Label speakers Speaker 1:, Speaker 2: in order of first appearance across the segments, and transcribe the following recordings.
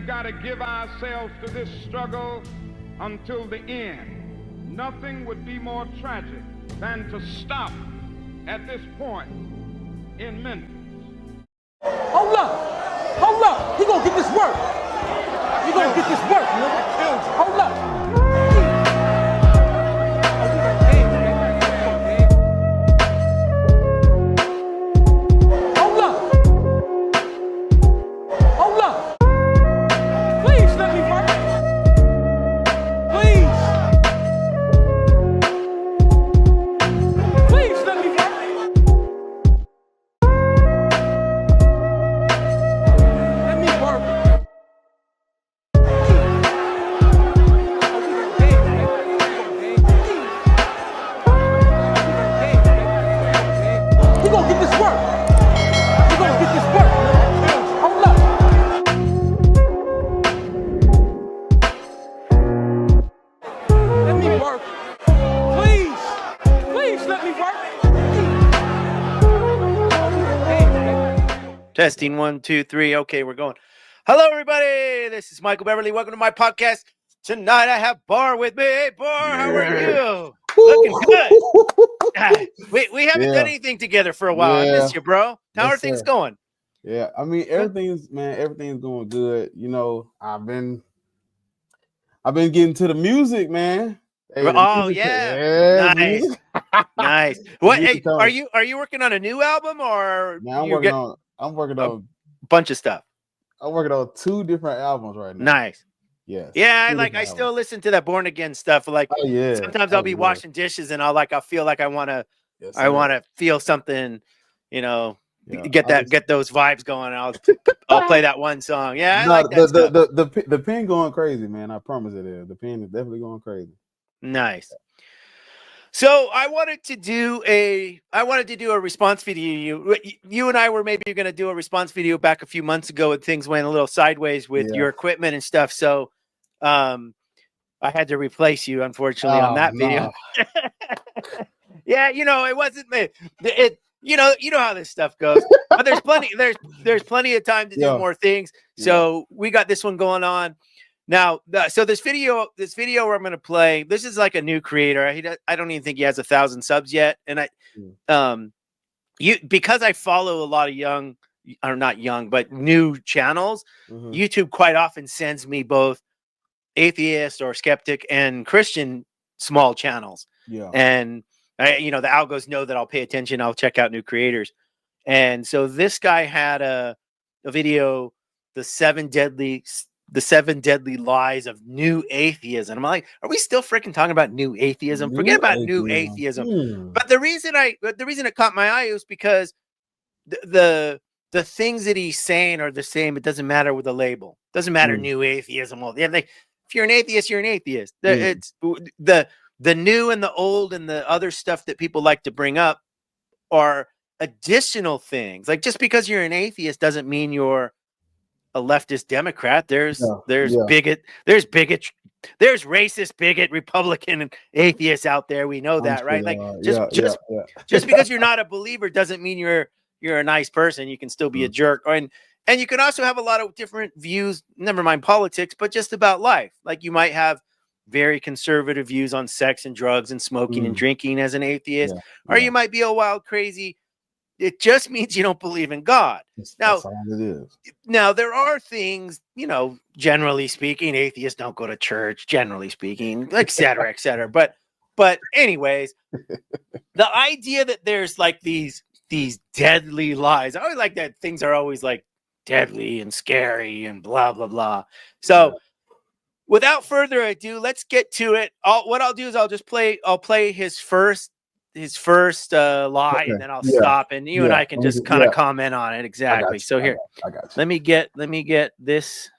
Speaker 1: got to give ourselves to this struggle until the end. Nothing would be more tragic than to stop at this point in Memphis.
Speaker 2: Hold up! Hold up! He gonna get this work! You gonna get this work, nigga! Hold up!
Speaker 3: Testing 1, 2, 3. Okay, we're going. Hello, everybody. This is Michael Beverly. Welcome to my podcast. Tonight I have Bar with me. Hey, Bar, how are you? Looking good. We haven't done anything together for a while. I miss you, bro. How are things going?
Speaker 4: Yeah, I mean everything's going good. You know, I've been getting to the music, man.
Speaker 3: Hey, yeah. Nice. Nice. What? Hey, are you working on a new album or?
Speaker 4: Now I'm working on
Speaker 3: a bunch of stuff.
Speaker 4: I'm working on 2 different albums right now.
Speaker 3: Nice.
Speaker 4: Yes.
Speaker 3: Yeah, I still listen to that Born Again stuff. Like, sometimes I'll be washing dishes and I feel like I want to feel something, you know, get those vibes going. I'll play that one song. Yeah, I like that
Speaker 4: the pen going crazy, man. I promise it is. The pen is definitely going crazy.
Speaker 3: Nice. So I wanted to do a response video. You and I were maybe going to do a response video back a few months ago, and things went a little sideways with your equipment and stuff. So, I had to replace you, unfortunately, on that video. Yeah, you know, it wasn't me. You know how this stuff goes. But there's plenty of time to do more things. So we got this one going on. Now, so this video where I'm going to play, this is like a new creator. I don't even think he has 1,000 subs yet. And because I follow a lot of new channels, YouTube quite often sends me both atheist or skeptic and Christian small channels. Yeah. And the algos know that I'll pay attention. I'll check out new creators. And so this guy had a video, the seven deadly lies of new atheism. I'm like, are we still freaking talking about new atheism? Forget about new atheism. But the reason it caught my eye was because the things that he's saying are the same. It doesn't matter with the label. It doesn't matter new atheism. Well, if you're an atheist, you're an atheist. It's the new and the old and the other stuff that people like to bring up are additional things. Like, just because you're an atheist doesn't mean you're a leftist Democrat. There's bigot, there's racist, bigot, Republican, and atheists out there. We know that, right? Like, just because you're not a believer doesn't mean you're a nice person. You can still be a jerk, and you can also have a lot of different views. Never mind politics, but just about life. Like, you might have very conservative views on sex and drugs and smoking and drinking as an atheist, or you might be a wild, crazy. It just means you don't believe in God. That's all it is. Now, there are things, generally speaking, atheists don't go to church, generally speaking, et cetera, et cetera. But anyways, the idea that there's like these deadly lies, I always like that things are always like deadly and scary and blah, blah, blah. So without further ado, let's get to it. What I'll do is I'll play his first lie, and then I'll stop, and you and I can just kind of comment on it. Exactly. So here,
Speaker 4: I got you.
Speaker 3: let me get this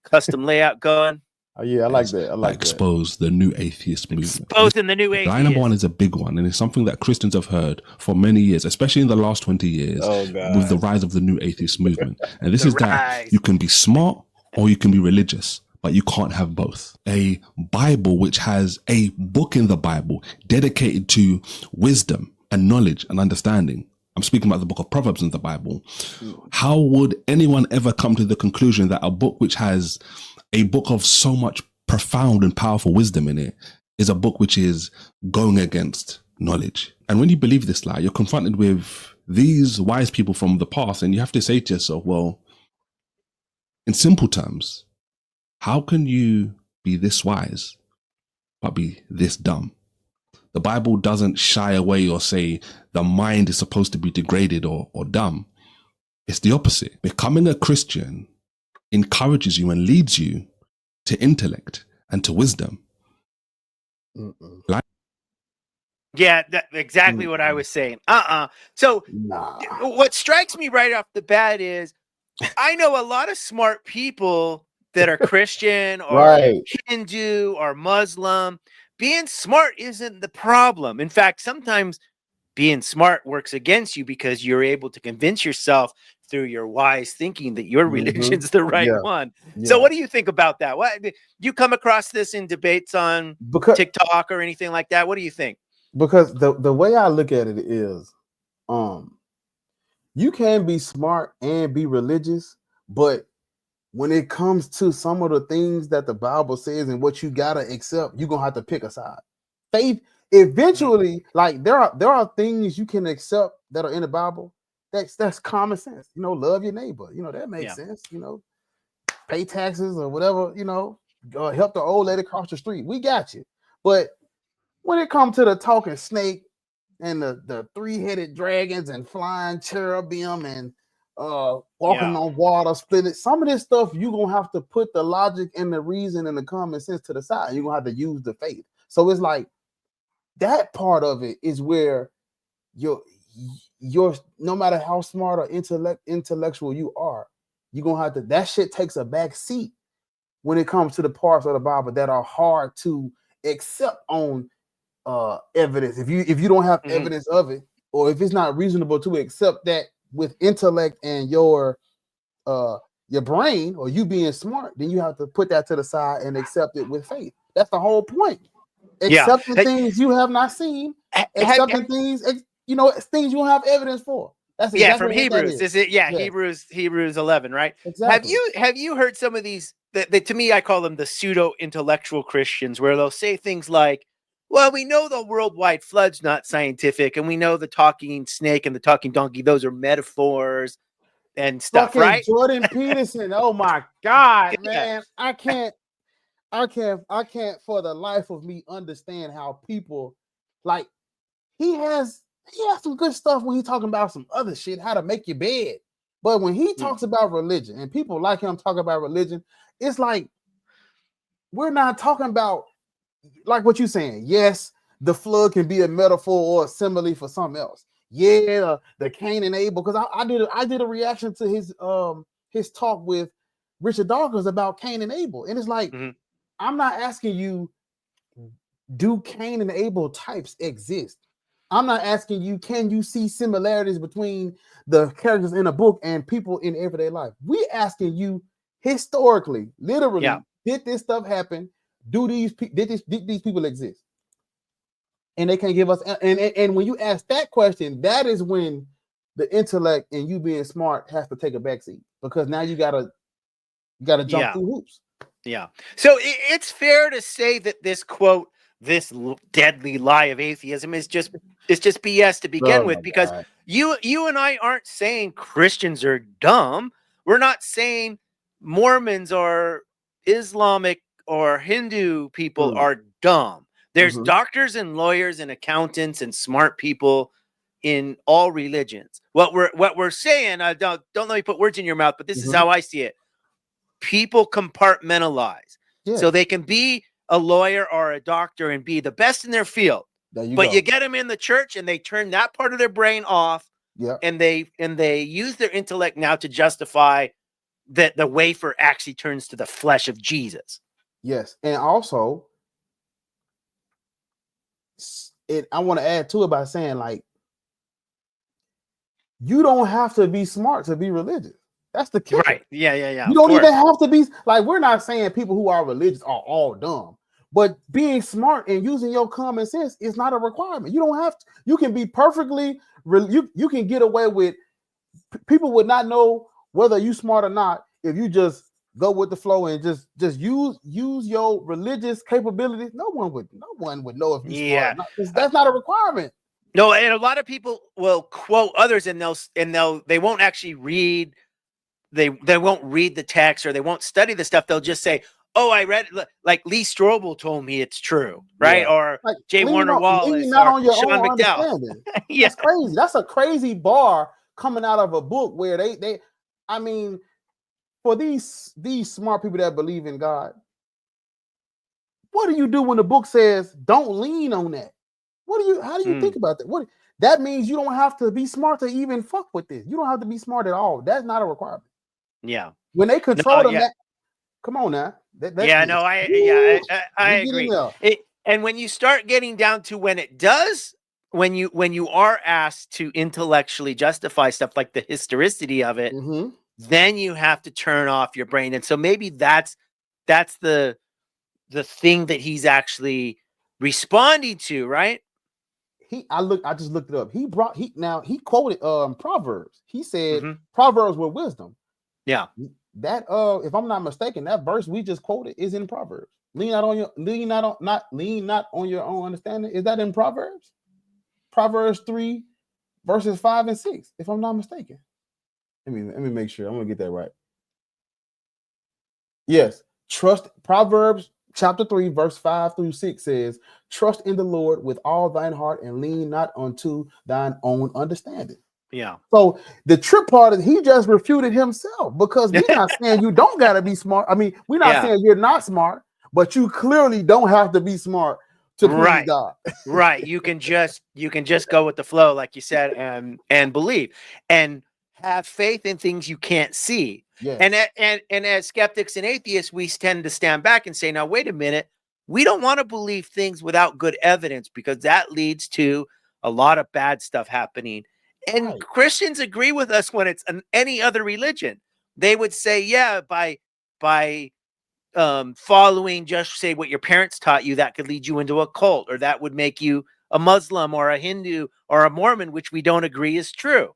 Speaker 3: custom layout going.
Speaker 4: Oh yeah, I like that. I like
Speaker 5: expose the new atheist movement.
Speaker 3: Exposing the new atheist.
Speaker 5: Lie number 1 is a big one, and it's something that Christians have heard for many years, especially in the last 20 years, with the rise of the new atheist movement. And this is that you can be smart or you can be religious, but you can't have both. A Bible which has a book in the Bible dedicated to wisdom and knowledge and understanding I'm speaking about the book of Proverbs in the Bible. How would anyone ever come to the conclusion that a book which has a book of so much profound and powerful wisdom in it is a book which is going against knowledge? And when you believe this lie, you're confronted with these wise people from the past, and you have to say to yourself, well, in simple terms, how can you be this wise but be this dumb? The Bible doesn't shy away or say the mind is supposed to be degraded or dumb. It's the opposite. Becoming a Christian encourages you and leads you to intellect and to wisdom.
Speaker 3: Yeah, that's exactly what I was saying. So what strikes me right off the bat is I know a lot of smart people that are Christian or Hindu or Muslim. Being smart isn't the problem. In fact, sometimes being smart works against you because you're able to convince yourself through your wise thinking that your religion's the right one. So what do you think about that? What you come across this in debates on TikTok or anything like that? What do you think?
Speaker 4: Because the way I look at it is, you can be smart and be religious, but when it comes to some of the things that the Bible says and what you gotta accept, you're gonna have to pick a side. Faith eventually, like there are things you can accept that are in the Bible. That's common sense. You know, love your neighbor. You know, that makes sense. You know, pay taxes or whatever. You know, help the old lady cross the street. We got you. But when it comes to the talking snake and the three-headed dragons and flying cherubim and walking on water, splitting, some of this stuff you're gonna have to put the logic and the reason and the common sense to the side. You're gonna have to use the faith. So it's like that part of it is where you're no matter how smart or intellectual you are, you're gonna have to, that shit takes a back seat when it comes to the parts of the Bible that are hard to accept on evidence. If you don't have evidence of it, or if it's not reasonable to accept that with intellect and your brain, or you being smart, then you have to put that to the side and accept it with faith. That's the whole point. Accepting things you have not seen, accepting things, things you don't have evidence for. That's exactly
Speaker 3: from Hebrews. Is it? Yeah, Hebrews 11, right?
Speaker 4: Exactly.
Speaker 3: Have you heard some of these? To me, I call them the pseudo intellectual Christians, where they'll say things like, well, we know the worldwide flood's not scientific, and we know the talking snake and the talking donkey, those are metaphors and stuff, right?
Speaker 4: Jordan Peterson. Oh my God, man. I can't for the life of me understand how people, like, he has some good stuff when he's talking about some other shit, how to make your bed. But when he talks about religion and people like him talk about religion, it's like we're not talking about like what you're saying. Yes, the flood can be a metaphor or a simile for something else. Yeah, the Cain and Abel, because I did a reaction to his talk with Richard Dawkins about Cain and Abel, and it's like I'm not asking you, do Cain and Abel types exist? I'm not asking you, can you see similarities between the characters in a book and people in everyday life? We asking you historically, literally, did this stuff happen? Did these people exist? And they can't give us. And when you ask that question, that is when the intellect and you being smart has to take a backseat, because now you gotta jump through hoops.
Speaker 3: Yeah. So it's fair to say that this quote, this deadly lie of atheism, is just BS to begin with, because you and I aren't saying Christians are dumb. We're not saying Mormons or Islamic or Hindu people are dumb. There's doctors and lawyers and accountants and smart people in all religions. What we're saying, don't let me put words in your mouth, but this is how I see it. People compartmentalize. So they can be a lawyer or a doctor and be the best in their field. You get them in the church and they turn that part of their brain off. And they use their intellect now to justify that the wafer actually turns to the flesh of Jesus.
Speaker 4: Yes. And also, I want to add to it by saying, like, you don't have to be smart to be religious. That's the kicker.
Speaker 3: Right. Yeah.
Speaker 4: You don't even have to be, like, we're not saying people who are religious are all dumb. But being smart and using your common sense is not a requirement. You don't have to. You can be perfectly. You can get away with. People would not know whether you smart or not if you just go with the flow and just use your religious capabilities. No one would know if you're smart or not. That's not a requirement.
Speaker 3: No, and a lot of people will quote others and they won't actually read. They won't read the text, or they won't study the stuff. They'll just say, "Oh, I read it." Like Lee Strobel told me it's true, right? Yeah. Or like J. Warner Wallace,
Speaker 4: not
Speaker 3: or
Speaker 4: on your
Speaker 3: Sean
Speaker 4: own
Speaker 3: McDowell.
Speaker 4: Yeah. That's crazy. That's a crazy bar coming out of a book where they I mean, for these smart people that believe in God, what do you do when the book says don't lean on that? How do you think about that? That means you don't have to be smart to even fuck with this. You don't have to be smart at all. That's not a requirement.
Speaker 3: Yeah.
Speaker 4: When they control them, come on now.
Speaker 3: I agree. And when you start getting down to when you are asked to intellectually justify stuff like the historicity of it, then you have to turn off your brain. And so maybe that's the thing that he's actually responding to, right?
Speaker 4: I just looked it up. He quoted Proverbs. He said Proverbs were wisdom.
Speaker 3: Yeah.
Speaker 4: That if I'm not mistaken, that verse we just quoted is in Proverbs. Lean not on your own understanding. Is that in Proverbs? Proverbs 3 verses 5 and 6, if I'm not mistaken. Let me make sure. I'm gonna get that right. Yes, Proverbs chapter 3, verse 5 through 6 says, trust in the Lord with all thine heart and lean not unto thine own understanding.
Speaker 3: Yeah.
Speaker 4: So the trip part is he just refuted himself, because we're not saying you don't gotta be smart. I mean, we're not saying you're not smart, but you clearly don't have to be smart to please God.
Speaker 3: Right. You can just go with the flow, like you said, and believe and have faith in things you can't see. Yes. And as skeptics and atheists, we tend to stand back and say, now, wait a minute, we don't want to believe things without good evidence, because that leads to a lot of bad stuff happening. And Christians agree with us when it's any other religion. They would say, yeah, by following just say what your parents taught you, that could lead you into a cult, or that would make you a Muslim or a Hindu or a Mormon, which we don't agree is true.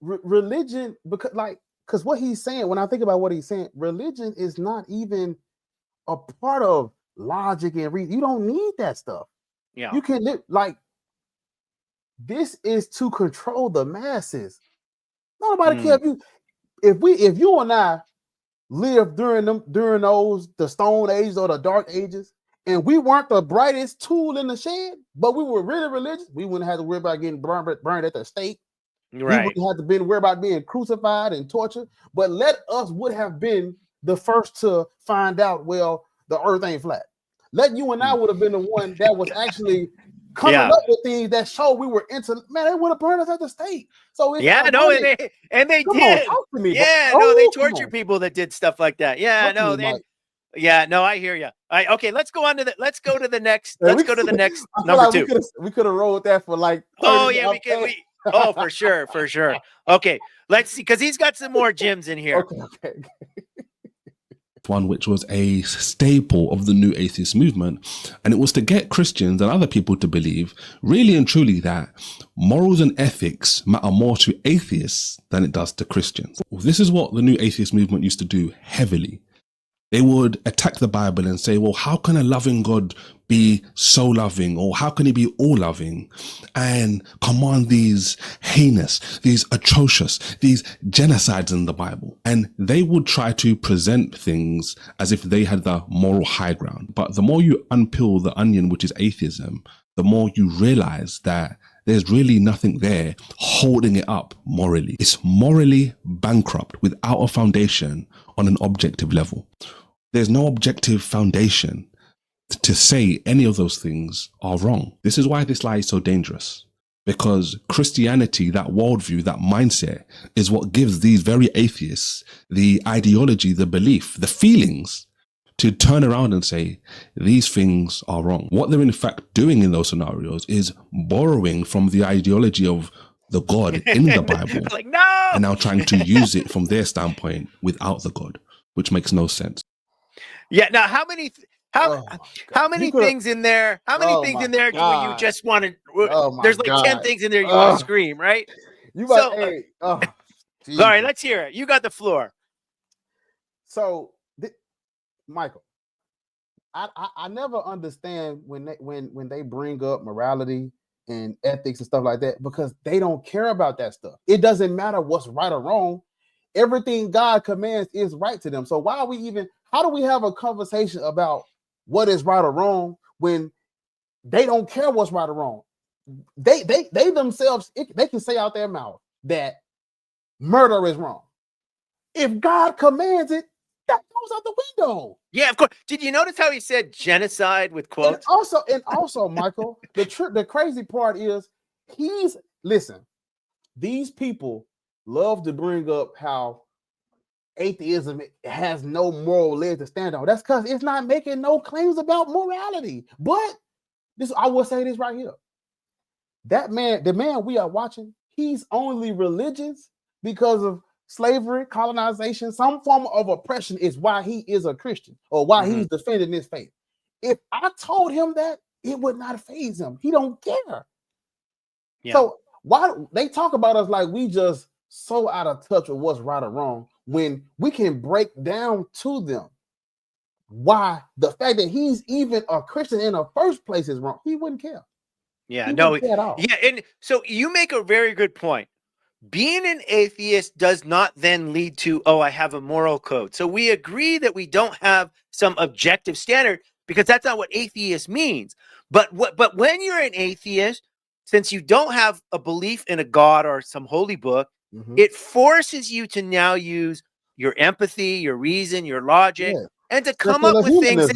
Speaker 4: Religion, because what he's saying, when I think about what he's saying, religion is not even a part of logic and reason. You don't need that stuff.
Speaker 3: Yeah.
Speaker 4: You can live this is to control the masses. Nobody cares if you and I lived during the Stone Ages or the Dark Ages, and we weren't the brightest tool in the shed, but we were really religious, we wouldn't have to worry about getting burned at the stake.
Speaker 3: Right.
Speaker 4: We wouldn't have to worry about being crucified and tortured. But us would have been the first to find out, well, the earth ain't flat. You and I would have been the one that was actually coming up with things that show we were into. Man, they would have burned us at the stake. So it's
Speaker 3: and they did. They torture people that did stuff like that. I hear you. Okay, let's go to the next. Let's go to the next number 2.
Speaker 4: We could have rolled that for like.
Speaker 3: For sure. Okay, let's see, because he's got some more gems in here.
Speaker 4: Okay.
Speaker 5: One which was a staple of the new atheist movement, and it was to get Christians and other people to believe really and truly that morals and ethics matter more to atheists than it does to Christians. This is what the new atheist movement used to do heavily. They would attack the Bible and say, well, how can a loving God be so loving? Or how can he be all loving? And command these heinous, these atrocious, these genocides in the Bible. And they would try to present things as if they had the moral high ground. But the more you unpeel the onion, which is atheism, the more you realize that there's really nothing there holding it up morally. It's morally bankrupt without a foundation on an objective level. There's no objective foundation to say any of those things are wrong. This is why this lie is so dangerous, because Christianity, that worldview, that mindset is what gives these very atheists the ideology, the belief, the feelings to turn around and say these things are wrong. What they're in fact doing in those scenarios is borrowing from the ideology of the God in the Bible and now trying to use it from their standpoint without the God, which makes no sense.
Speaker 3: Yeah. Now, How many things in there? How many things in there do you just want to? There's like 10 things in there you want to scream, right?
Speaker 4: All
Speaker 3: right, let's hear it. You got the floor.
Speaker 4: So, Michael, I never understand when they bring up morality and ethics and stuff like that, because they don't care about that stuff. It doesn't matter what's right or wrong. Everything God commands is right to them. So how do we have a conversation about what is right or wrong when they don't care what's right or wrong? They themselves, they can say out their mouth that murder is wrong. If God commands it, that goes out the window.
Speaker 3: Yeah, of course. Did you notice how he said genocide with quotes?
Speaker 4: And also, Michael, the crazy part is listen, these people love to bring up how atheism has no moral leg to stand on. That's because it's not making no claims about morality. But I will say this right here. That man, the man we are watching, he's only religious because of slavery, colonization, some form of oppression is why he is a Christian or why he's defending his faith. If I told him that, it would not faze him. He don't care. Yeah. So why they talk about us like we just so out of touch with what's right or wrong when we can break down to them why the fact that he's even a Christian in the first place is wrong. He wouldn't care.
Speaker 3: Yeah, and so you make a very good point. Being an atheist does not then lead to, I have a moral code. So we agree that we don't have some objective standard because that's not what atheist means. But when you're an atheist, since you don't have a belief in a God or some holy book, it forces you to now use your empathy, your reason, your logic, and to come up with things.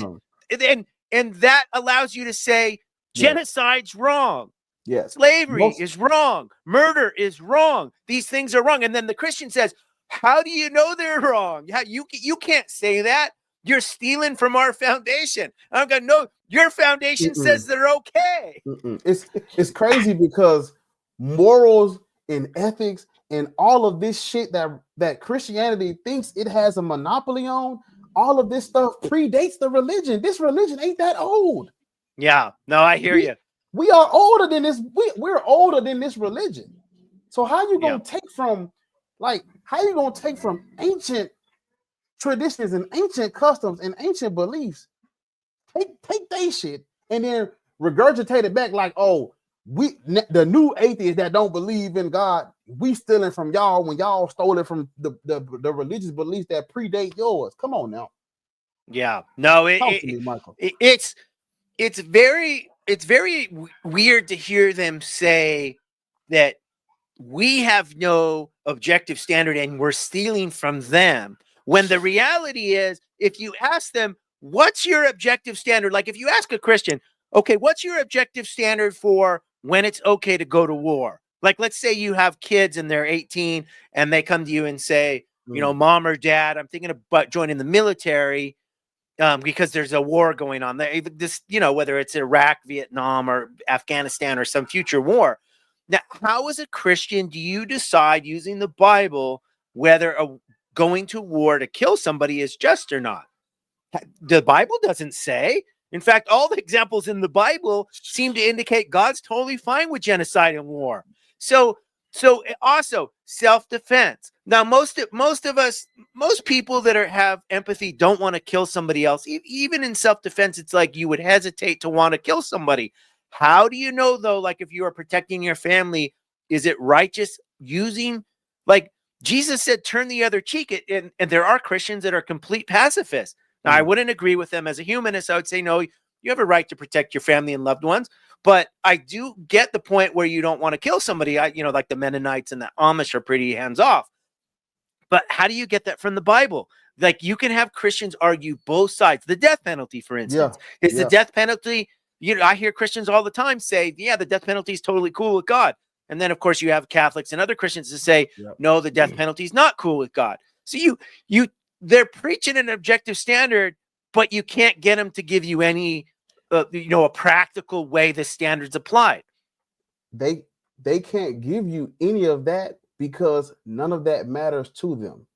Speaker 3: And that allows you to say genocide's wrong.
Speaker 4: Yes.
Speaker 3: Slavery is wrong. Murder is wrong. These things are wrong. And then the Christian says, how do you know they're wrong? You can't say that. You're stealing from our foundation. I'm going, no, your foundation says they're okay.
Speaker 4: It's crazy because morals and ethics and all of this shit that Christianity thinks it has a monopoly on, all of this stuff predates the religion. This religion ain't that old.
Speaker 3: Yeah, no, I hear you.
Speaker 4: We are older than this. We're older than this religion. So how you gonna take from ancient traditions and ancient customs and ancient beliefs, take that shit and then regurgitate it back like, the new atheists that don't believe in God, we stealing from y'all when y'all stole it from the religious beliefs that predate yours. Come on now.
Speaker 3: Yeah, no, it's very weird to hear them say that we have no objective standard and we're stealing from them. When the reality is, if you ask them, what's your objective standard? Like if you ask a Christian, okay, what's your objective standard for when it's okay to go to war? Like, let's say you have kids and they're 18 and they come to you and say, mom or dad, I'm thinking about joining the military. Because there's a war going on there, whether it's Iraq, Vietnam, or Afghanistan, or some future war. Now, how as a Christian do you decide using the Bible whether going to war to kill somebody is just or not? The Bible doesn't say. In fact, all the examples in the Bible seem to indicate God's totally fine with genocide and war. So also self-defense. Now, most people that have empathy don't want to kill somebody else. Even in self-defense, it's like you would hesitate to want to kill somebody. How do you know, though, like if you are protecting your family, is it righteous using, like Jesus said, turn the other cheek? And there are Christians that are complete pacifists. Now, I wouldn't agree with them as a humanist. I would say, no, you have a right to protect your family and loved ones. But I do get the point where you don't want to kill somebody. Like the Mennonites and the Amish are pretty hands off. But how do you get that from the Bible? Like you can have Christians argue both sides. The death penalty, for instance, is the death penalty. I hear Christians all the time say, the death penalty is totally cool with God. And then, of course, you have Catholics and other Christians to say, no, the death penalty is not cool with God. So they're preaching an objective standard, but you can't get them to give you any, a practical way the standard's applied.
Speaker 4: They can't give you any of that because none of that matters to them.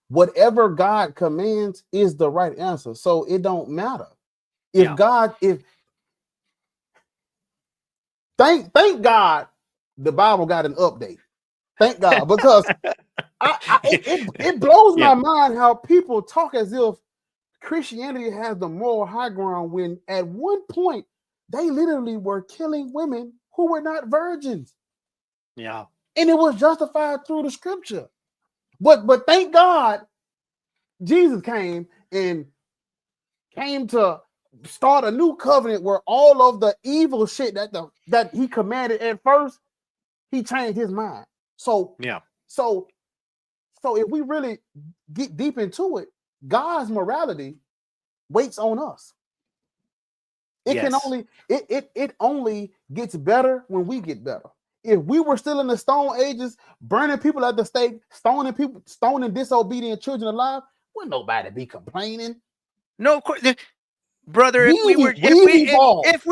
Speaker 4: Whatever God commands is the right answer. So it don't matter. If God, thank God the Bible got an update. Thank God, because it blows my mind how people talk as if Christianity has the moral high ground when at one point they literally were killing women who were not virgins.
Speaker 3: Yeah.
Speaker 4: And it was justified through the scripture. But thank God Jesus came to start a new covenant where all of the evil shit that he commanded at first, he changed his mind. So if we really get deep into it, God's morality waits on us. It only gets better when we get better. If we were still in the Stone Ages, burning people at the stake, stoning disobedient children alive, wouldn't nobody be complaining.
Speaker 3: No, of course, brother. If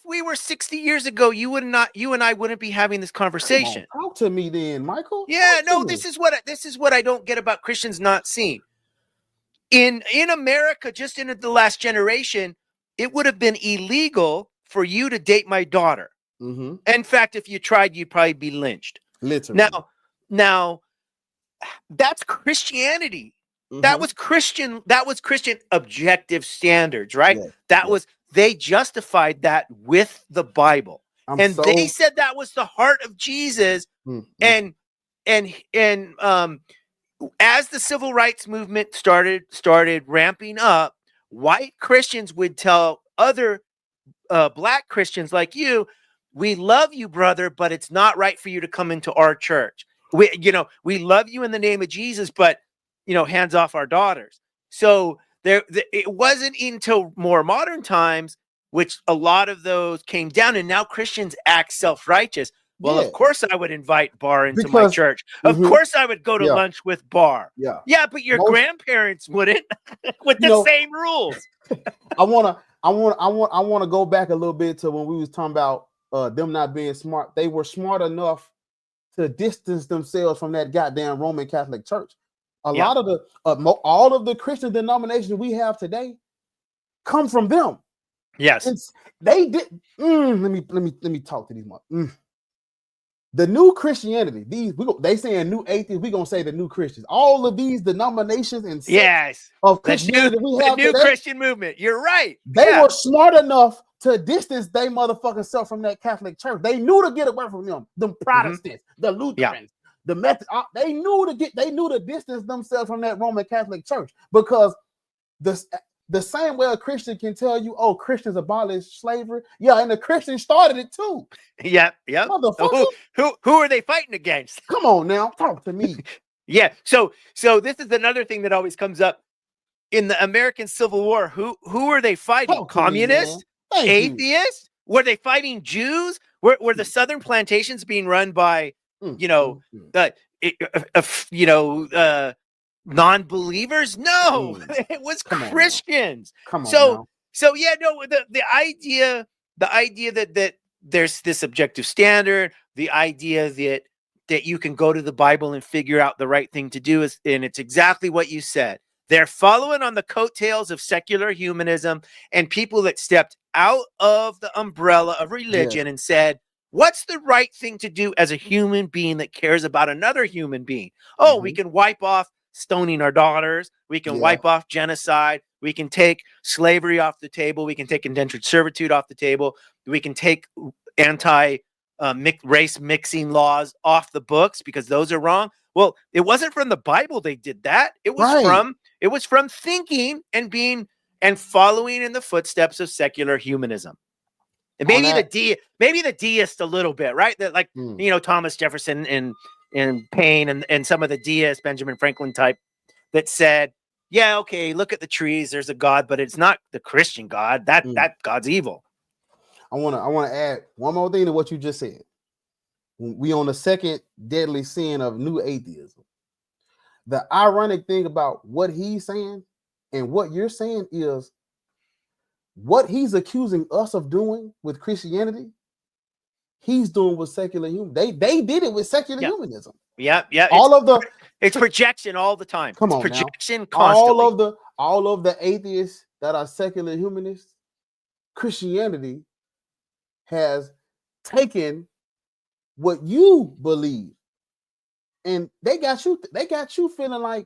Speaker 3: we were 60 years ago, you and I wouldn't be having this conversation.
Speaker 4: Talk to me then, Michael.
Speaker 3: Yeah, no, this is what I don't get about Christians not seeing. In America, just in the last generation, it would have been illegal for you to date my daughter.
Speaker 4: Mm-hmm.
Speaker 3: In fact, if you tried, you'd probably be lynched.
Speaker 4: Literally.
Speaker 3: Now, that's Christianity. Mm-hmm. That was Christian objective standards, right? Yes. They justified that with the Bible. They said that was the heart of Jesus. Mm-hmm. And as the civil rights movement started ramping up, white Christians would tell other black Christians like you, we love you, brother, but it's not right for you to come into our church. We love you in the name of Jesus, but hands off our daughters. So it wasn't until more modern times, which a lot of those came down, and now Christians act self-righteous. Well, of course I would invite Bar into my church. Of course I would go to lunch with Bar. Yeah, but your grandparents wouldn't with the same rules.
Speaker 4: I wanna go back a little bit to when we was talking about them not being smart. They were smart enough to distance themselves from that goddamn Roman Catholic Church. A lot of the all of the Christian denominations we have today come from them.
Speaker 3: Yes,
Speaker 4: they did. Let me talk to these. The new Christianity, they saying new atheists, we're gonna say the new Christians. All of these denominations and of Christianity we have
Speaker 3: the new
Speaker 4: today,
Speaker 3: Christian movement. You're right.
Speaker 4: They were smart enough to distance they motherfucking self from that Catholic Church. They knew to get away from them Protestants, the Lutherans, the Methodist. They knew to distance themselves from that Roman Catholic Church, because the same way a Christian can tell you, oh, Christians abolished slavery. Yeah, and the Christians started it too.
Speaker 3: Yeah.
Speaker 4: Motherfucker.
Speaker 3: Who are they fighting against?
Speaker 4: Come on now, talk to me.
Speaker 3: Yeah. So this is another thing that always comes up in the American Civil War. Who are they fighting? Communists? Atheists? Were they fighting Jews? Were the Southern plantations being run by non-believers? No, it was Christians.
Speaker 4: Come on.
Speaker 3: The idea that there's this objective standard, the idea that you can go to the Bible and figure out the right thing to do and it's exactly what you said. They're following on the coattails of secular humanism and people that stepped out of the umbrella of religion and said, what's the right thing to do as a human being that cares about another human being? Oh, we can wipe off stoning our daughters. We can wipe off genocide. We can take slavery off the table. We can take indentured servitude off the table. We can take race mixing laws off the books because those are wrong. Well, it wasn't from the Bible they did that. It was from thinking and following in the footsteps of secular humanism. And maybe the deist a little bit, right? That Thomas Jefferson and Paine and some of the deists, Benjamin Franklin type, that said, yeah, okay, look at the trees. There's a God, but it's not the Christian God. That God's evil.
Speaker 4: I wanna add one more thing to what you just said. We on the second deadly sin of new atheism. The ironic thing about what he's saying and what you're saying is what he's accusing us of doing with Christianity, he's doing with secular human. They did it with secular humanism.
Speaker 3: Yeah. It's projection all the time.
Speaker 4: Come on,
Speaker 3: projection constantly.
Speaker 4: All of the atheists that are secular humanists, Christianity has taken what you believe, and they got you feeling like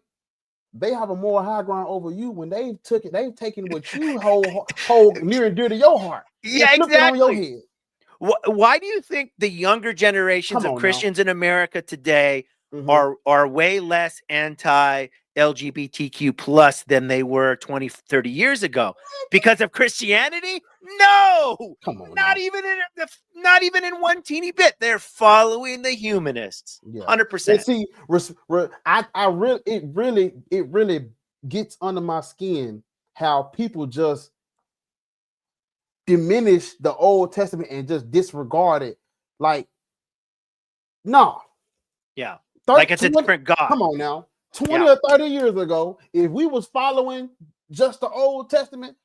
Speaker 4: they have a more high ground over you when they've taken what you hold near and dear to your heart.
Speaker 3: Yeah,
Speaker 4: exactly. On your head.
Speaker 3: Why do you think the younger generations of Christians in America today are way less anti-LGBTQ plus than they were 20, 30 years ago? Because of Christianity? No,
Speaker 4: come on,
Speaker 3: not even in one teeny bit. They're following the humanists, 100%.
Speaker 4: See, it really gets under my skin how people just diminish the Old Testament and just disregard it. Like, no,
Speaker 3: yeah, like it's a different God.
Speaker 4: Come on now, 20 or 30 years ago, if we was following just the Old Testament,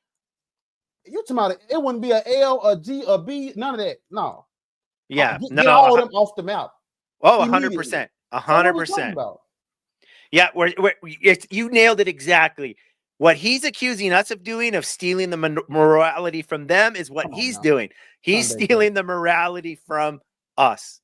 Speaker 4: you talking about it wouldn't be a L, a G, a B, none of that. No.
Speaker 3: Yeah,
Speaker 4: get all of them off the map.
Speaker 3: Oh, 100%, 100%. Yeah, you nailed it exactly. What he's accusing us of doing, of stealing the morality from them, is what he's doing. He's stealing the morality from us.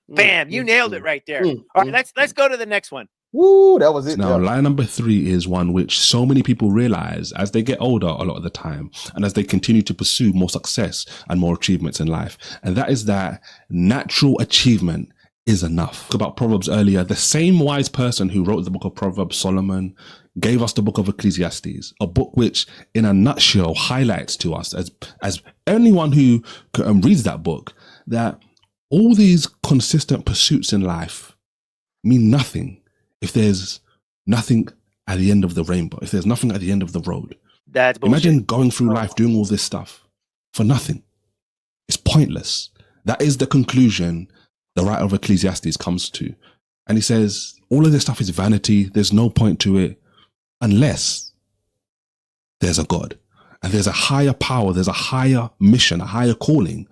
Speaker 3: Bam, you nailed it right there. All right, let's go to the next one.
Speaker 4: Woo, that was it.
Speaker 5: Now, lie number 3 is one which so many people realize as they get older a lot of the time, and as they continue to pursue more success and more achievements in life. And that is that natural achievement is enough. About Proverbs earlier, the same wise person who wrote the book of Proverbs, Solomon, gave us the book of Ecclesiastes, a book which in a nutshell highlights to us as anyone who reads that book, that all these consistent pursuits in life mean nothing if there's nothing at the end of the rainbow, if there's nothing at the end of the road.
Speaker 3: That's bullshit.
Speaker 5: Imagine going through life doing all this stuff for nothing. It's pointless. That is the conclusion the writer of Ecclesiastes comes to. And he says, all of this stuff is vanity. There's no point to it unless there's a God. And there's a higher power, there's a higher mission, a higher calling,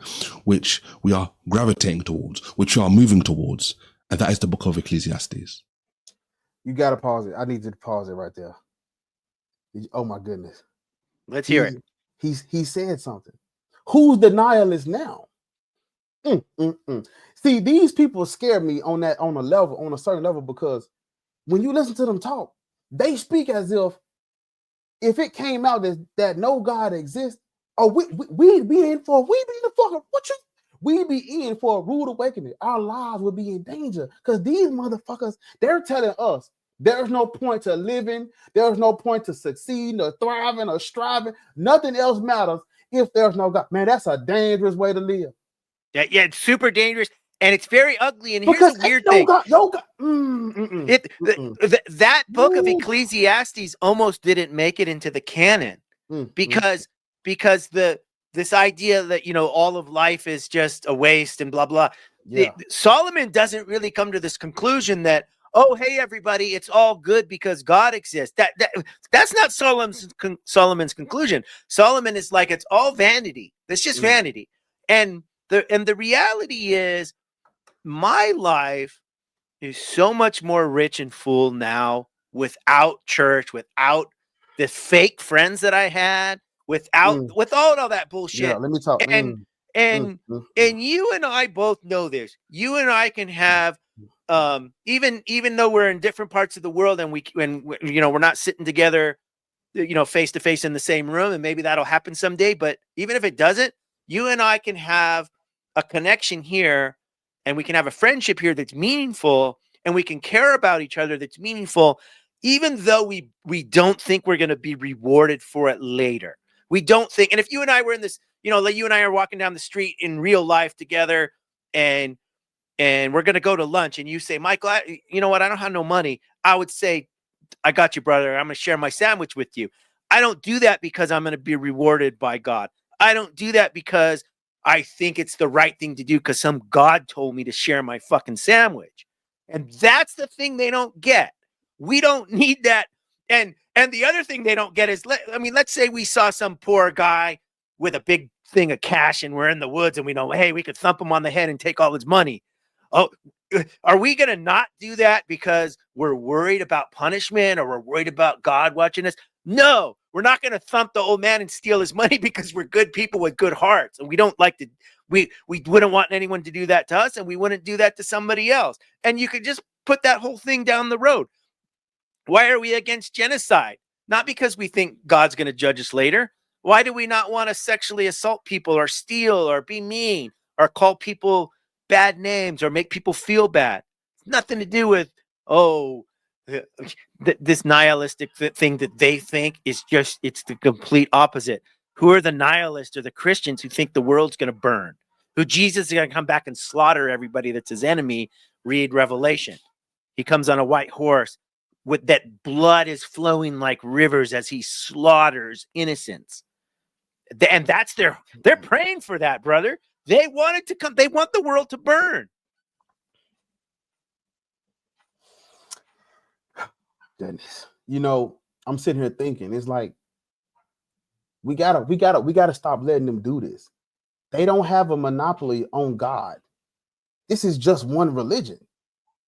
Speaker 5: which we are gravitating towards, which we are moving towards. And that is the book of Ecclesiastes.
Speaker 4: You got to pause it. I need you to pause it right there. Oh my goodness.
Speaker 3: Let's hear it.
Speaker 4: He said something. Who's the nihilist now? See, these people scare me on a certain level, because when you listen to them talk, they speak as if it came out that no God exists, we'd be in for a rude awakening. Our lives would be in danger, because these motherfuckers, they're telling us there's no point to living, there's no point to succeeding or thriving or striving. Nothing else matters if there's no God. Man, that's a dangerous way to live.
Speaker 3: Yeah, it's super dangerous, and it's very ugly. And here's the weird thing: that book of Ecclesiastes almost didn't make it into the canon because this idea that all of life is just a waste and blah blah. Yeah. Solomon doesn't really come to this conclusion that, oh, hey everybody, it's all good because God exists. That's not Solomon's conclusion. Solomon is like, it's all vanity. It's just vanity, and the reality is, my life is so much more rich and full now without church, without the fake friends that I had, without all that bullshit.
Speaker 4: Yeah, let me talk.
Speaker 3: And you and I both know this. You and I can have even though we're in different parts of the world, and we're not sitting together, face to face in the same room, and maybe that'll happen someday. But even if it doesn't, you and I can have a connection here, and we can have a friendship here that's meaningful, and we can care about each other that's meaningful, even though we don't think we're going to be rewarded for it later. We don't think. And if you and I were in this, like you and I are walking down the street in real life together, and we're going to go to lunch, and you say, Michael, you know what? I don't have no money. I would say, I got you, brother. I'm going to share my sandwich with you. I don't do that because I'm going to be rewarded by God. I don't do that because I think it's the right thing to do because some God told me to share my fucking sandwich. And that's the thing they don't get. We don't need that. And the other thing they don't get is, let's say we saw some poor guy with a big thing of cash, and we're in the woods, and we know, hey, we could thump him on the head and take all his money. Oh, are we going to not do that because we're worried about punishment, or we're worried about God watching us? No, we're not going to thump the old man and steal his money because we're good people with good hearts. And we don't like to, we wouldn't want anyone to do that to us, and we wouldn't do that to somebody else. And you could just put that whole thing down the road. Why are we against genocide? Not because we think God's going to judge us later. Why do we not want to sexually assault people or steal or be mean or call people bad names or make people feel bad? It's nothing to do with, this nihilistic thing that they think is just, it's the complete opposite. Who are the nihilists or the Christians who think the world's going to burn? Who Jesus is going to come back and slaughter everybody that's his enemy? Read Revelation. He comes on a white horse with that blood is flowing like rivers as he slaughters innocents. And that's they're praying for that, brother. They want it to come. They want the world to burn.
Speaker 4: Goodness. You know, I'm sitting here thinking, it's like we gotta stop letting them do this. They don't have a monopoly on God. This is just one religion.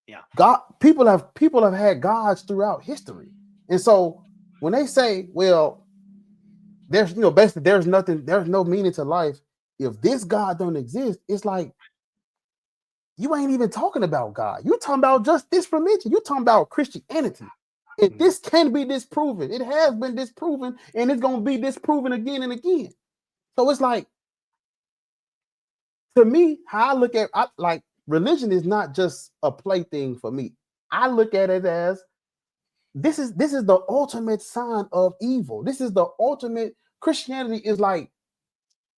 Speaker 3: Yeah.
Speaker 4: God, people have had gods throughout history. And so when they say, well, there's basically there's no meaning to life if this God don't exist, it's like you ain't even talking about God. You're talking about just this religion. You're talking about Christianity. And this can be disproven. It has been disproven, and it's going to be disproven again and again. So it's like, to me, how I look at like religion is not just a plaything for me. I look at it as this is the ultimate sign of evil. This is the ultimate. Christianity is like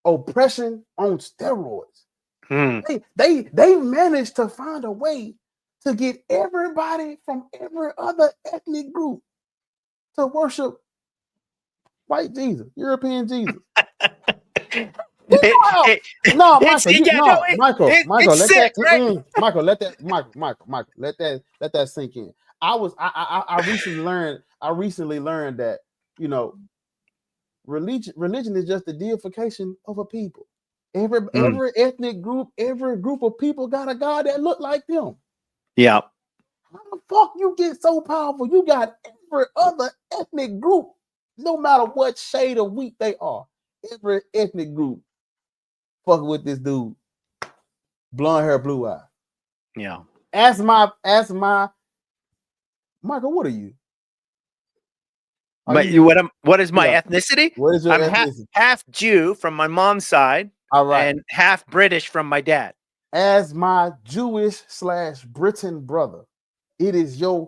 Speaker 4: oppression on steroids. They managed to find a way to get everybody from every other ethnic group to worship white Jesus, European Jesus. Michael, let that sink in. I recently learned that, you know, religion is just the deification of a people. Every ethnic group, every group of people got a God that look like them.
Speaker 3: Yeah.
Speaker 4: How the fuck you get so powerful? You got every other ethnic group, no matter what shade of wheat they are. Every ethnic group fucking with this dude. Blonde hair, blue eye.
Speaker 3: Yeah.
Speaker 4: Ask my Michael, what are you?
Speaker 3: What is my ethnicity?
Speaker 4: What is your
Speaker 3: ethnicity? Half Jew from my mom's side,
Speaker 4: all right,
Speaker 3: and half British from my dad.
Speaker 4: As my Jewish / Britain brother, it is the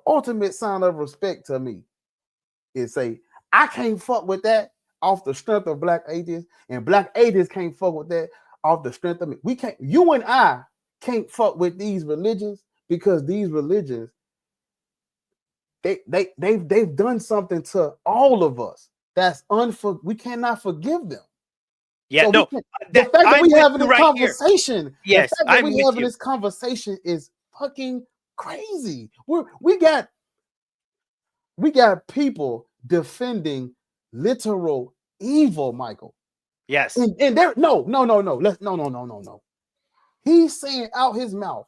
Speaker 4: ultimate sign of respect to me is say I can't fuck with that off the strength of black atheists, and black atheists can't fuck with that off the strength of me. We can't. You and I can't fuck with these religions because these religions they've done something to all of us that's we cannot forgive them.
Speaker 3: Yeah,
Speaker 4: so
Speaker 3: no.
Speaker 4: The fact that we having this conversation,
Speaker 3: yes,
Speaker 4: the fact that we having this conversation is fucking crazy. We got people defending literal evil, Michael.
Speaker 3: Yes.
Speaker 4: And there, no. He's saying out his mouth,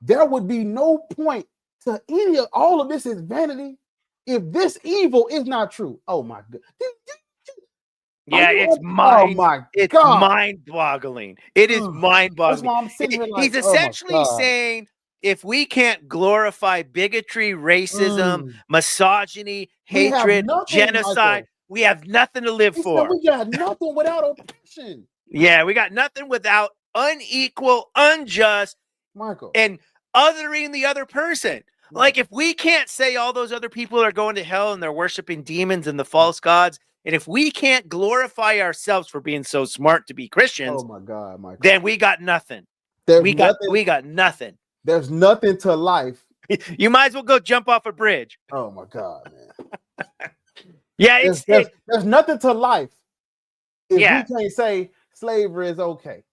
Speaker 4: there would be no point to any of all of this is vanity if this evil is not true. Oh my God.
Speaker 3: Yeah, it's mind-boggling. It is mind-boggling.
Speaker 4: That's why I'm sitting here like,
Speaker 3: he's essentially saying if we can't glorify bigotry, racism, misogyny, hatred, genocide, we have nothing to live for.
Speaker 4: We got nothing without oppression.
Speaker 3: Yeah, we got nothing without unequal, unjust,
Speaker 4: Michael,
Speaker 3: and othering the other person. Like if we can't say all those other people are going to hell and they're worshiping demons and the false gods, and if we can't glorify ourselves for being so smart to be Christians,
Speaker 4: oh my God, Michael,
Speaker 3: then we got nothing. We got nothing.
Speaker 4: There's nothing to life.
Speaker 3: You might as well go jump off a bridge.
Speaker 4: Oh my God, man.
Speaker 3: Yeah,
Speaker 4: there's nothing to life if we can't say slavery is okay.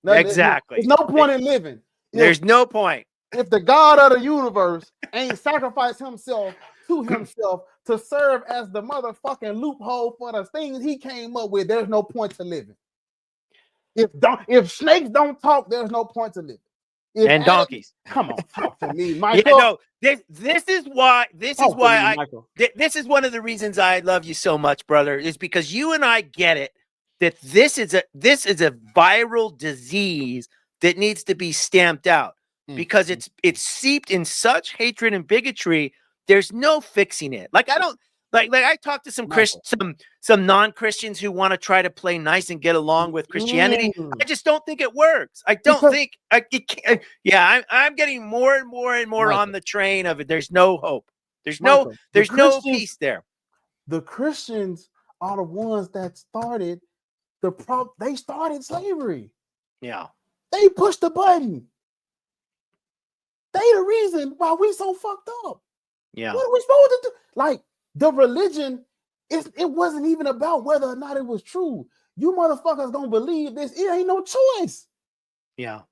Speaker 3: Exactly.
Speaker 4: There's no point in living.
Speaker 3: There's no point.
Speaker 4: If the God of the universe ain't sacrificed himself to serve as the motherfucking loophole for the things he came up with, there's no point to living. If snakes don't talk, there's no point to living.
Speaker 3: And donkeys.
Speaker 4: Come on, talk to me, Michael.
Speaker 3: Yeah, no, this is why this is one of the reasons I love you so much, brother, is because you and I get it that this is a viral disease that needs to be stamped out because it's seeped in such hatred and bigotry. There's no fixing it. Like I don't like I talked to some non-Christians who want to try to play nice and get along with Christianity. I just don't think it works. I don't think I'm getting more and more and more on the train of it. There's no hope. There's no peace there.
Speaker 4: The Christians are the ones that started they started slavery.
Speaker 3: Yeah.
Speaker 4: They pushed the button. They the reason why we so fucked up.
Speaker 3: Yeah.
Speaker 4: What are we supposed to do? Like the religion, it wasn't even about whether or not it was true. You motherfuckers gonna believe this. It ain't no choice.
Speaker 3: Yeah.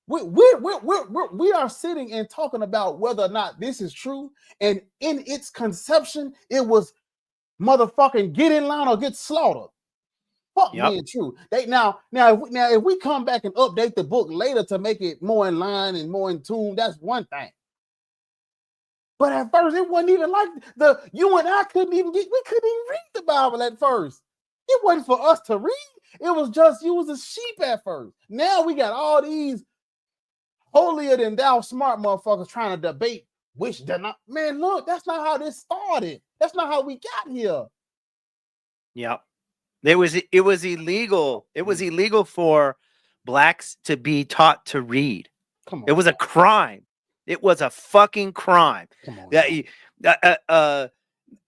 Speaker 4: We are sitting and talking about whether or not this is true. And in its conception, it was motherfucking get in line or get slaughtered. Fuck being true. Now, if we come back and update the book later to make it more in line and more in tune, that's one thing. But at first, it wasn't even like you and I couldn't even read the Bible at first. It wasn't for us to read. It was just you was a sheep at first. Now we got all these holier than thou smart motherfuckers trying to debate which they're not. Man, look, that's not how this started. That's not how we got here.
Speaker 3: Yeah. It was illegal. It was illegal for blacks to be taught to read.
Speaker 4: Come on.
Speaker 3: It was a crime. It was a fucking crime.
Speaker 4: Come on.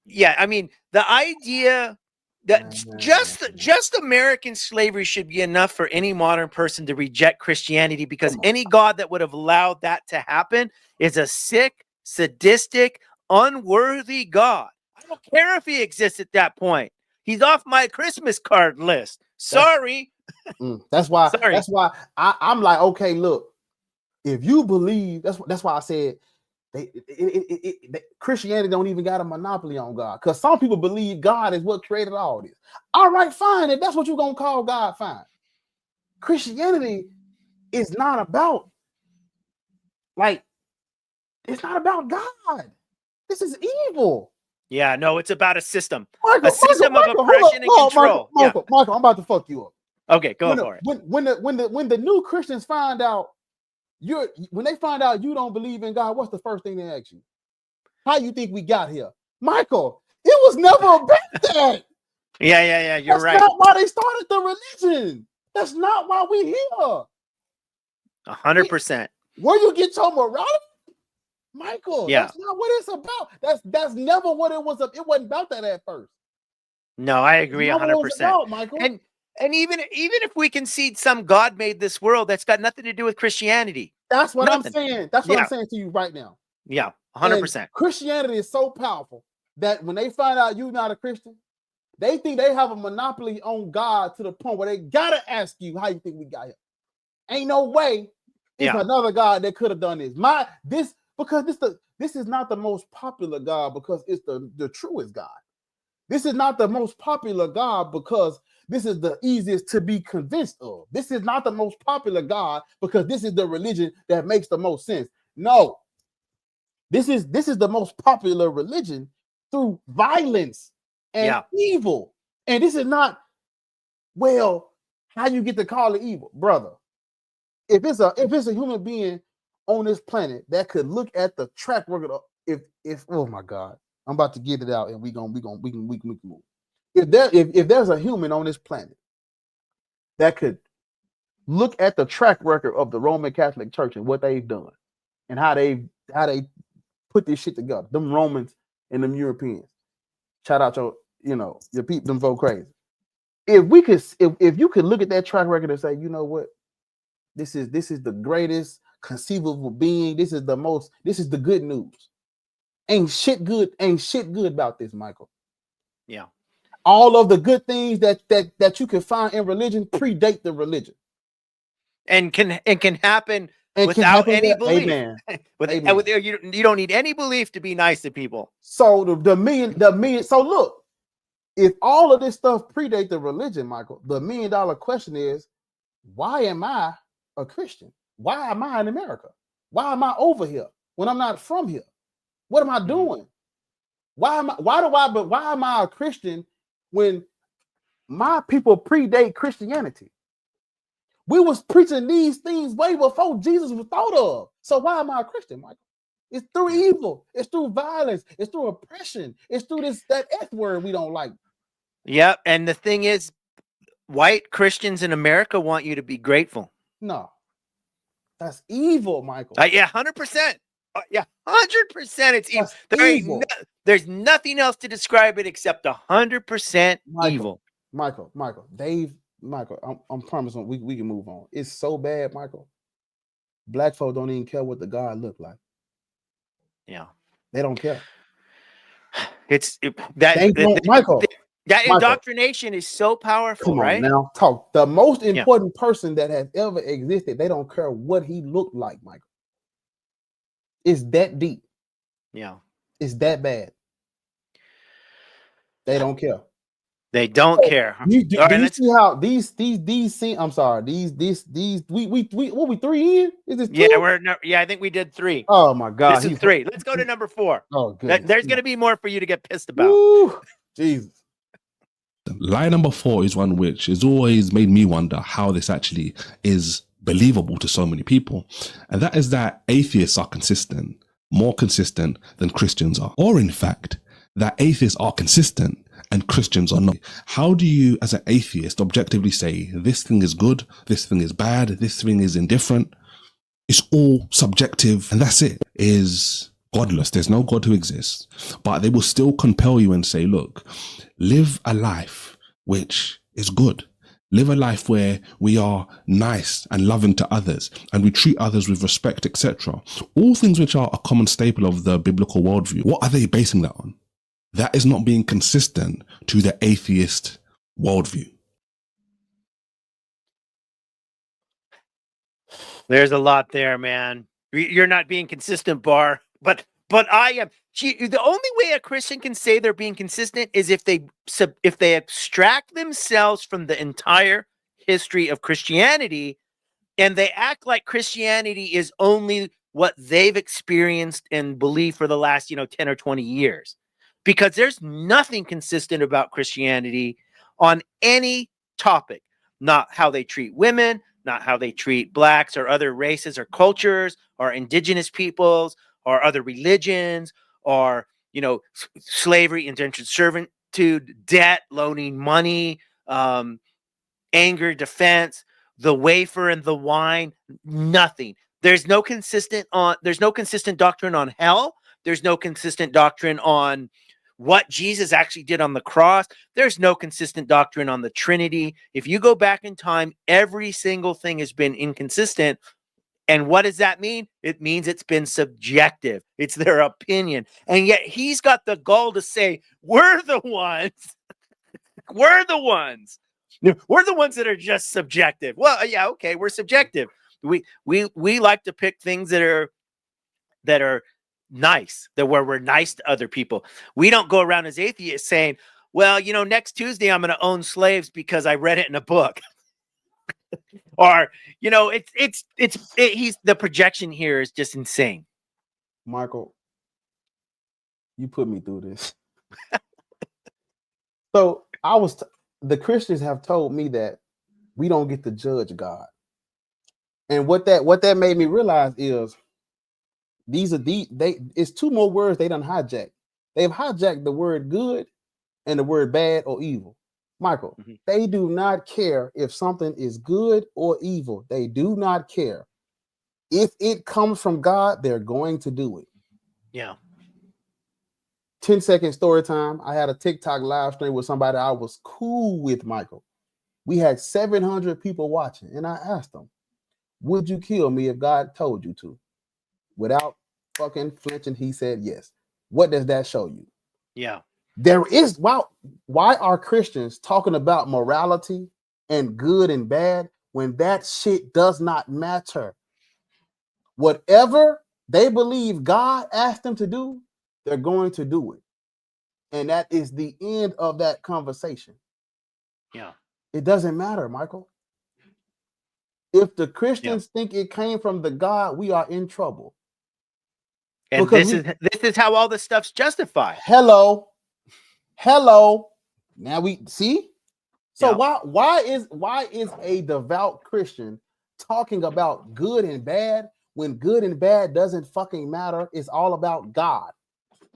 Speaker 3: Yeah, I mean, the idea that just American slavery should be enough for any modern person to reject Christianity, because any God that would have allowed that to happen is a sick, sadistic, unworthy God. I don't care if he exists at that point. He's off my Christmas card list. Sorry.
Speaker 4: That's why I'm like, okay, look, if you believe, that's why I said Christianity don't even got a monopoly on God, because some people believe God is what created all this. All right, fine. If that's what you're gonna call God, fine. Christianity is not about it's not about God. This is evil.
Speaker 3: Yeah, no, it's about a system.
Speaker 4: Michael,
Speaker 3: of oppression and control.
Speaker 4: Michael, I'm about to fuck you up.
Speaker 3: Okay, go for it.
Speaker 4: When the new Christians find out when they find out you don't believe in God, what's the first thing they ask you? How you think we got here? Michael, it was never about that.
Speaker 3: Yeah, you're right.
Speaker 4: That's not why they started the religion. That's not why we here.
Speaker 3: 100%.
Speaker 4: Where you get your morality? Michael,
Speaker 3: yeah.
Speaker 4: That's not what it's about. That's never what it was. It wasn't about that at first.
Speaker 3: No, I agree 100%.
Speaker 4: About, Michael.
Speaker 3: And even if we concede some God made this world, that's got nothing to do with Christianity.
Speaker 4: That's what I'm saying. That's what I'm saying to you right now.
Speaker 3: Yeah, 100%.
Speaker 4: Christianity is so powerful that when they find out you're not a Christian, they think they have a monopoly on God to the point where they gotta ask you how you think we got here. Ain't no way it's another God that could have done this. Because this is not the most popular God because it's the truest God. This is not the most popular God because this is the easiest to be convinced of. This is not the most popular God because this is the religion that makes the most sense. No, this is the most popular religion through violence and evil. And this is not, how you get to call it evil, brother. If it's a human being on this planet that could look at the track record of if oh my God, I'm about to get it out and we can move. If there's a human on this planet that could look at the track record of the Roman Catholic Church and what they've done and how they put this shit together, them Romans and them Europeans, shout out your people, them folk crazy. If you could look at that track record and say, you know what, this is the greatest conceivable being. This is the good news. Ain't shit good about this, Michael.
Speaker 3: Yeah.
Speaker 4: All of the good things that you can find in religion predate the religion.
Speaker 3: And can happen without any belief.
Speaker 4: Amen.
Speaker 3: Amen. You don't need any belief to be nice to people.
Speaker 4: So the million. So look, if all of this stuff predate the religion, Michael, the $1 million question is, why am I a Christian? Why am I in America? Why am I over here when I'm not from here? What am I doing? Why am I a Christian when my people predate Christianity? We was preaching these things way before Jesus was thought of. So why am I a Christian, Michael? It's through evil. It's through violence. It's through oppression. It's through that F word we don't like.
Speaker 3: Yep. And the thing is, white Christians in America want you to be grateful.
Speaker 4: No, that's evil, Michael.
Speaker 3: Yeah, 100%. Yeah, 100%. It's evil. There's nothing else to describe it except 100% evil.
Speaker 4: Michael, I'm promising we can move on. It's so bad, Michael. Black folk don't even care what the God look like.
Speaker 3: Yeah,
Speaker 4: they don't care.
Speaker 3: Michael. That indoctrination is so powerful.
Speaker 4: Come on,
Speaker 3: right
Speaker 4: now talk. The most important person that has ever existed. They don't care what he looked like, Michael. It's that deep.
Speaker 3: Yeah,
Speaker 4: it's that bad. They don't care.
Speaker 3: They don't care.
Speaker 4: Do you see how these I'm sorry, these we 3 in? Is this 2?
Speaker 3: I think we did 3.
Speaker 4: Oh my God.
Speaker 3: This is 3. Let's go to number 4.
Speaker 4: Oh, good.
Speaker 3: There's gonna be more for you to get pissed about.
Speaker 4: Woo, Jesus.
Speaker 5: Lie number 4 is one which has always made me wonder how this actually is believable to so many people. And that is that atheists are consistent, more consistent than Christians are. Or in fact, that atheists are consistent and Christians are not. How do you, as an atheist, objectively say this thing is good, this thing is bad, this thing is indifferent? It's all subjective, and that's it. Is godless. There's no God who exists, but they will still compel you and say, look, live a life which is good. Live a life where we are nice and loving to others and we treat others with respect, etc. All things which are a common staple of the biblical worldview. What are they basing that on? That is not being consistent to the atheist worldview.
Speaker 3: There's a lot there, man. You're not being consistent, Bar, but I am. The only way a Christian can say they're being consistent is if they abstract themselves from the entire history of Christianity and they act like Christianity is only what they've experienced and believed for the last, 10 or 20 years. Because there's nothing consistent about Christianity on any topic. Not how they treat women, not how they treat blacks or other races or cultures or indigenous peoples or other religions or, slavery, indentured servitude, debt, loaning money, anger, defense, the wafer and the wine, nothing. There's no consistent doctrine on hell. There's no consistent doctrine on what Jesus actually did on the cross. There's no consistent doctrine on the Trinity. If you go back in time, every single thing has been inconsistent. And what does that mean? It means it's been subjective. It's their opinion. And yet he's got the gall to say, we're the ones. We're the ones. We're the ones that are just subjective. Well, yeah, okay, we're subjective. We like to pick things that are nice, where we're nice to other people. We don't go around as atheists saying, well, next Tuesday I'm going to own slaves because I read it in a book. Or, the projection here is just insane.
Speaker 4: Michael, you put me through this. So the Christians have told me that we don't get to judge God. And what that made me realize is it's 2 more words they done hijacked. They've hijacked the word good and the word bad or evil. Michael, They do not care if something is good or evil. They do not care. If it comes from God, they're going to do it.
Speaker 3: Yeah.
Speaker 4: 10-second story time. I had a TikTok live stream with somebody I was cool with, Michael. We had 700 people watching, and I asked them, would you kill me if God told you to? Without fucking flinching, he said yes. What does that show you?
Speaker 3: Yeah.
Speaker 4: There is, why are Christians talking about morality and good and bad when that shit does not matter? Whatever they believe God asked them to do, they're going to do it. And that is the end of that conversation.
Speaker 3: Yeah.
Speaker 4: It doesn't matter, Michael. If the Christians think it came from the God, we are in trouble.
Speaker 3: And this is how all this stuff's justified.
Speaker 4: Hello. Now we see. So why is a devout Christian talking about good and bad when good and bad doesn't fucking matter? It's all about God.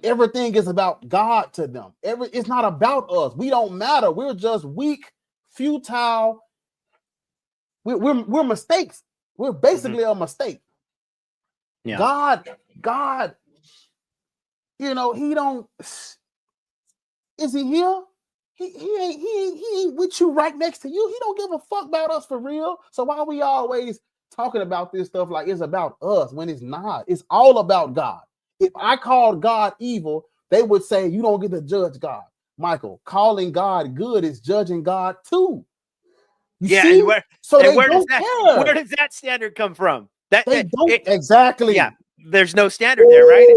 Speaker 4: Everything is about God to them. It's not about us. We don't matter. We're just weak, futile. We're mistakes. We're basically a mistake.
Speaker 3: Yeah.
Speaker 4: God, you know, he don't. Is he here? He ain't with you right next to you. He don't give a fuck about us for real. So why are we always talking about this stuff like it's about us when it's not? It's all about God. If I called God evil, they would say you don't get to judge God. Michael, calling God good is judging God too. You see?
Speaker 3: Where does that standard come from?
Speaker 4: Exactly.
Speaker 3: Yeah, there's no standard there, right?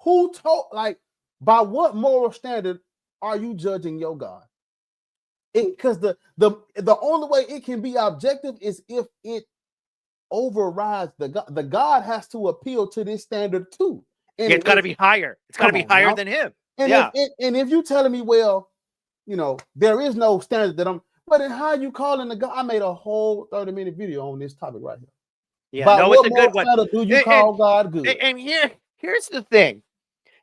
Speaker 4: Who told? Like, by what moral standard are you judging your God? Because the only way it can be objective is if it overrides the God. The God has to appeal to this standard too. And
Speaker 3: it's got to be higher. It's got to be higher than him.
Speaker 4: And if you're telling me, well, you know, there is no standard that but then how are you calling the God? I made a whole 30-minute video on this topic right here.
Speaker 3: Yeah, no, it's a good one.
Speaker 4: Do you call God good?
Speaker 3: And here's the thing.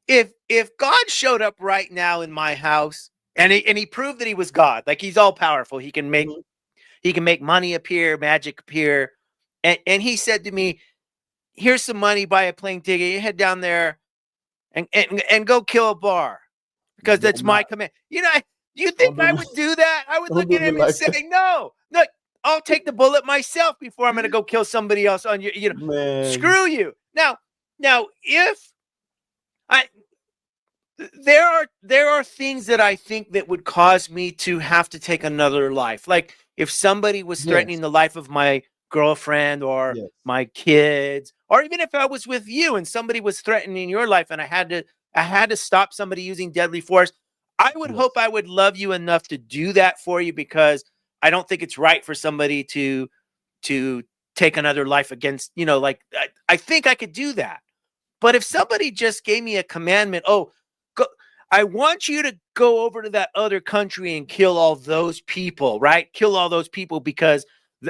Speaker 3: If God showed up right now in my house and he proved that he was God, like he's all powerful, he can make money appear, magic appear, and he said to me, here's some money, buy a plane ticket, you head down there and go kill a bar because that's my command. You know, do you think I would do that? I would look at him and say, no, I'll take the bullet myself before I'm going to go kill somebody else on you. You know, screw you. Now, if there are things that I think that would cause me to have to take another life. Like if somebody was threatening the life of my girlfriend or my kids, or even if I was with you and somebody was threatening your life and I had to stop somebody using deadly force, I would hope I would love you enough to do that for you, because I don't think it's right for somebody to take another life against, you know, like I think I could do that. But if somebody just gave me a commandment, I want you to go over to that other country and kill all those people, right? Kill all those people because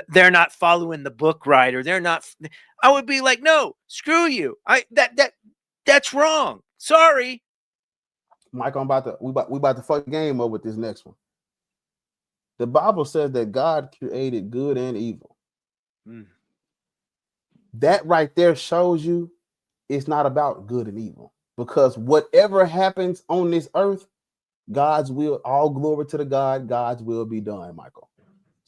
Speaker 3: they're not following the book right, or they're not. I would be like, no, screw you. That's wrong. Sorry.
Speaker 4: Mike, we about to fuck the game up with this next one. The Bible says that God created good and evil. That right there shows you it's not about good and evil, because whatever happens on this earth, God's will, all glory to the God, God's will be done, Michael.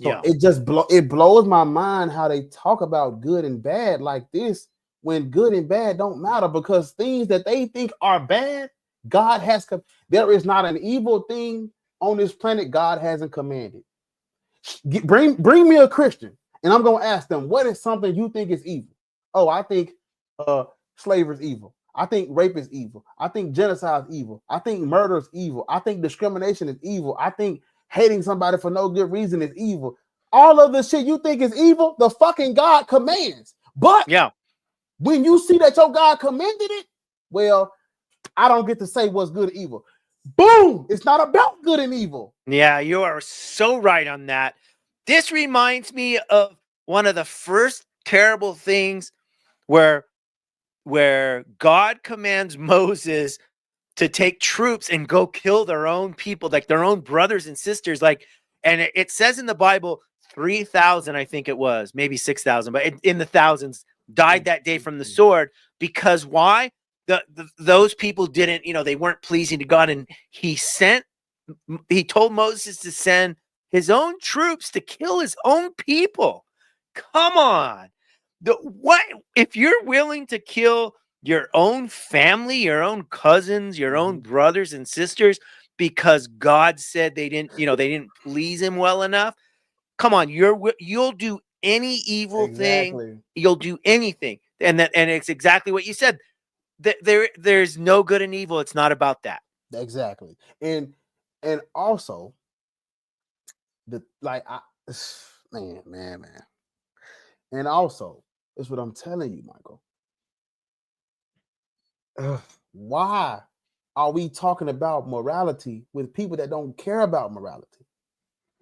Speaker 4: So it blows my mind how they talk about good and bad like this when good and bad don't matter, because things that they think are bad, God has there is not an evil thing on this planet God hasn't commanded. Bring me a Christian and I'm going to ask them, what is something you think is evil? Oh, I think slavery is evil. I think rape is evil. I think genocide is evil. I think murder is evil. I think discrimination is evil. I think hating somebody for no good reason is evil. All of the shit you think is evil, the fucking God commands. But when you see that your God commanded it, well, I don't get to say what's good or evil. Boom! It's not about good and evil.
Speaker 3: Yeah, you are so right on that. This reminds me of one of the first terrible things where God commands Moses to take troops and go kill their own people, like their own brothers and sisters. Like, and it says in the Bible, 3,000, I think it was, maybe 6,000, but in the thousands died that day from the sword. Because why? Those people didn't, you know, they weren't pleasing to God. And he told Moses to send his own troops to kill his own people. Come on. What if you're willing to kill your own family, your own cousins, your own brothers and sisters because God said they didn't please him well enough? Come on, you'll do any evil thing. You'll do anything. And it's exactly what you said. There's no good and evil. It's not about that.
Speaker 4: Exactly. And also man. And also, that's what I'm telling you, Michael. Why are we talking about morality with people that don't care about morality?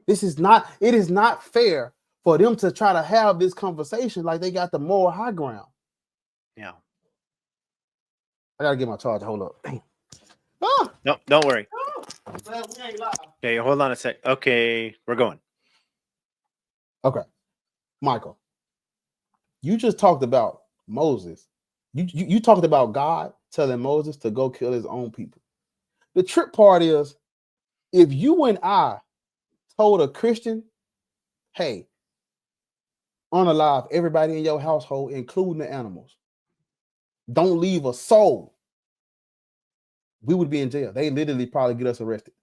Speaker 4: It is not fair for them to try to have this conversation like they got the moral high ground.
Speaker 3: Yeah.
Speaker 4: I gotta get my charger. Hold up. Damn.
Speaker 3: No, don't worry.
Speaker 4: We ain't live.
Speaker 3: Okay, hold on a sec. Okay, we're going.
Speaker 4: Okay. Michael, you just talked about Moses. You talked about God telling Moses to go kill his own people. The trip part is, if you and I told a Christian, hey, unalive everybody in your household, including the animals, don't leave a soul, we would be in jail. They literally probably get us arrested.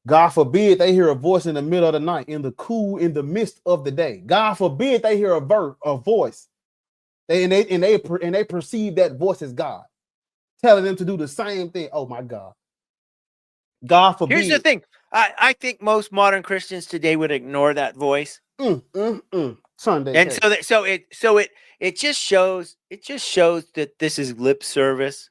Speaker 4: God forbid they hear a voice in the middle of the night, in the midst of the day. God forbid they hear a voice. They perceive that voice as God, telling them to do the same thing. Oh my God. God forbid.
Speaker 3: Here's the thing. I think most modern Christians today would ignore that voice.
Speaker 4: Sunday.
Speaker 3: And it just shows that this is lip service.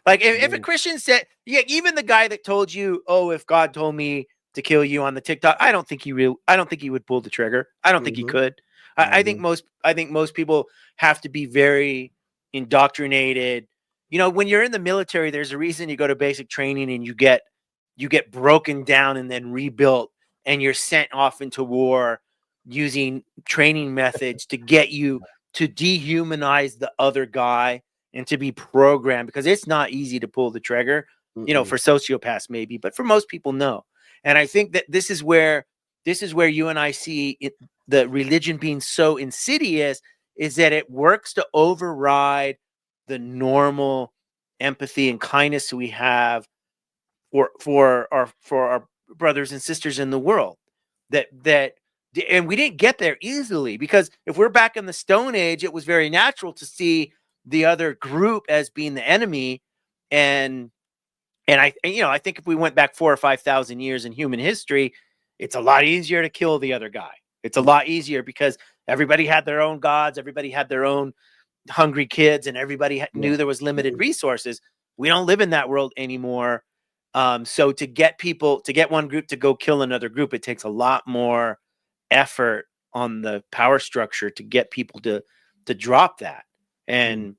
Speaker 3: Like if a Christian said, yeah, even the guy that told you, oh, if God told me to kill you on the TikTok, I don't think he would pull the trigger. I don't think he could. I think most people have to be very indoctrinated. You know, when you're in the military, there's a reason you go to basic training and you get broken down and then rebuilt, and you're sent off into war using training methods to get you to dehumanize the other guy and to be programmed, because it's not easy to pull the trigger, you know, for sociopaths maybe, but for most people, no. And I think that this is where you and I see the religion being so insidious, is that it works to override the normal empathy and kindness we have for our brothers and sisters in the world. And we didn't get there easily, because if we're back in the Stone Age, it was very natural to see the other group as being the enemy. And I think if we went back 4,000 or 5,000 years in human history, it's a lot easier to kill the other guy. It's a lot easier because everybody had their own gods. Everybody had their own hungry kids, and everybody knew there was limited resources. We don't live in that world anymore. So to get one group to go kill another group, it takes a lot more effort on the power structure to get people to drop that. And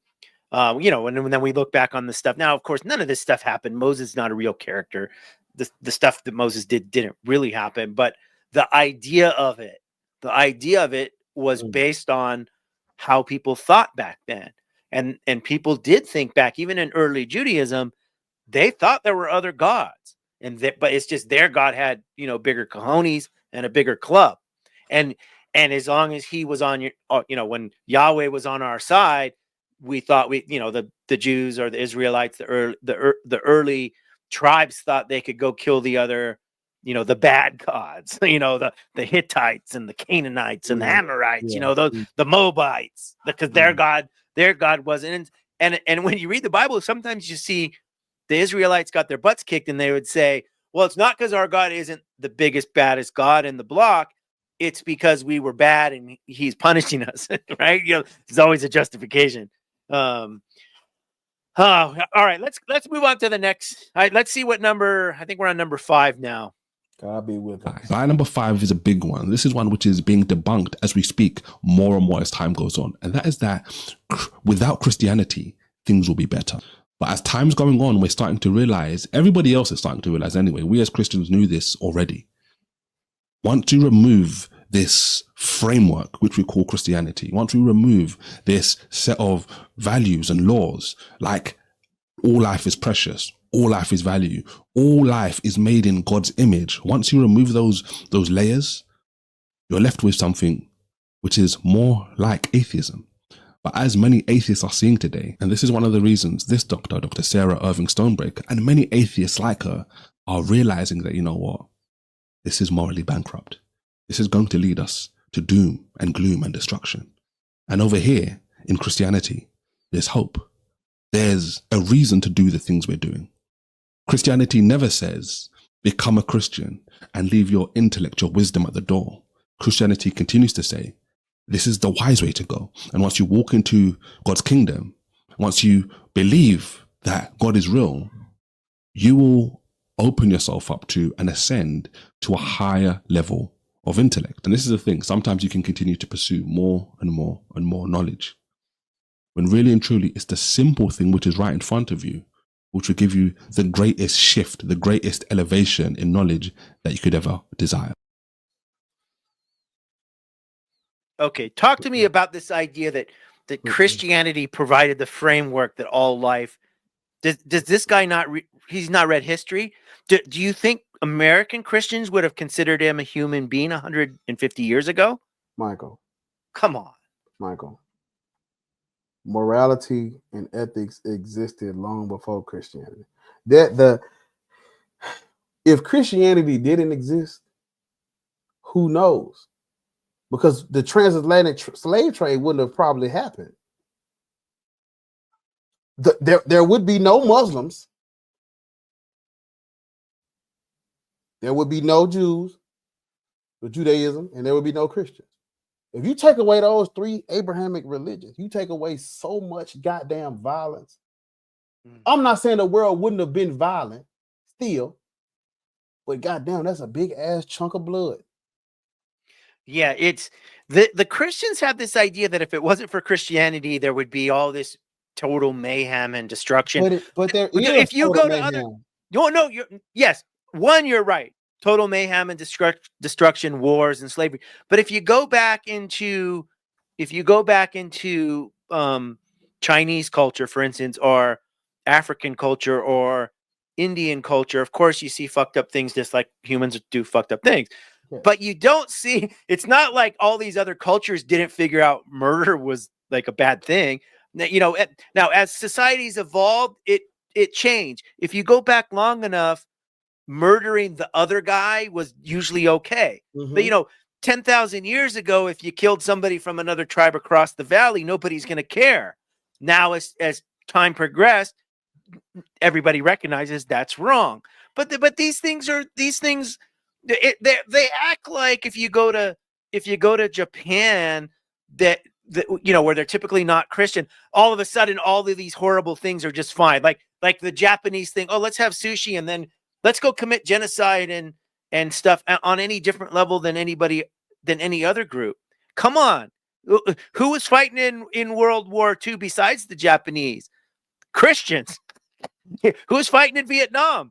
Speaker 3: and then we look back on the stuff. Now, of course, none of this stuff happened. Moses is not a real character. The stuff that Moses didn't really happen. But the idea of it was based on how people thought back then. And people did think back, even in early Judaism, they thought there were other gods, but it's just their God had, bigger cojones and a bigger club. And as long as he was on when Yahweh was on our side, we thought the Jews or the Israelites, the early tribes thought they could go kill the other, the bad gods, the Hittites and the Canaanites and the Amorites, the Moabites, because their God wasn't. And when you read the Bible, sometimes you see the Israelites got their butts kicked, and they would say, well, it's not because our God isn't the biggest, baddest God in the block. It's because we were bad and he's punishing us, right? There's always a justification. All right, let's move on to the next. All right, let's see what number. I think we're on number 5 now.
Speaker 4: God be with us.
Speaker 5: Number 5 is a big one. This is one which is being debunked as we speak more and more as time goes on. And that is that without Christianity, things will be better. But as time's going on, we're starting to realize, everybody else is starting to realize anyway, we as Christians knew this already. Once you remove this framework, which we call Christianity, once we remove this set of values and laws, like all life is precious, all life is value, all life is made in God's image. Once you remove those layers, you're left with something which is more like atheism. But as many atheists are seeing today, and this is one of the reasons this Dr. Sarah Irving Stonebreaker, and many atheists like her are realizing that, this is morally bankrupt. This is going to lead us to doom and gloom and destruction. And over here in Christianity, there's hope. There's a reason to do the things we're doing. Christianity never says, become a Christian and leave your intellect, your wisdom at the door. Christianity continues to say, this is the wise way to go. And once you walk into God's kingdom, once you believe that God is real, you will open yourself up to and ascend to a higher level of intellect. And this is the thing. Sometimes you can continue to pursue more and more and more knowledge, when really and truly it's the simple thing which is right in front of you, which will give you the greatest shift, the greatest elevation in knowledge that you could ever desire.
Speaker 3: Okay, talk to me about this idea that Christianity provided the framework that all life. Does this guy not? He's not read history. Do you think American Christians would have considered him a human being 150 years ago?
Speaker 4: Michael,
Speaker 3: come on,
Speaker 4: Michael. Morality and ethics existed long before Christianity. If Christianity didn't exist, who knows? Because the transatlantic slave trade wouldn't have probably happened. There would be no Muslims. There would be no Jews or Judaism, and there would be no Christians. If you take away those three Abrahamic religions, you take away so much goddamn violence. I'm not saying the world wouldn't have been violent still, but goddamn, that's a big ass chunk of blood.
Speaker 3: Yeah, it's the Christians have this idea that if it wasn't for Christianity, there would be all this total mayhem and destruction.
Speaker 4: But there is
Speaker 3: if you go to
Speaker 4: mayhem.
Speaker 3: other, no, yes, you're right. Total mayhem and destruction, wars and slavery. But if you go back into Chinese culture, for instance, or African culture or Indian culture, of course you see fucked up things just like humans do fucked up things. Yeah. But you don't see, it's not like all these other cultures didn't figure out murder was like a bad thing. Now as societies evolved, it changed. If you go back long enough, murdering the other guy was usually okay. Mm-hmm. But 10,000 years ago, if you killed somebody from another tribe across the valley, nobody's going to care. Now, as time progressed, everybody recognizes that's wrong. But these things they act like if you go to Japan that where they're typically not Christian, all of a sudden all of these horrible things are just fine. Like the Japanese thing, oh, let's have sushi and then let's go commit genocide and stuff on any different level than any other group. Come on. Who was fighting in World War II besides the Japanese? Christians. Who was fighting in Vietnam?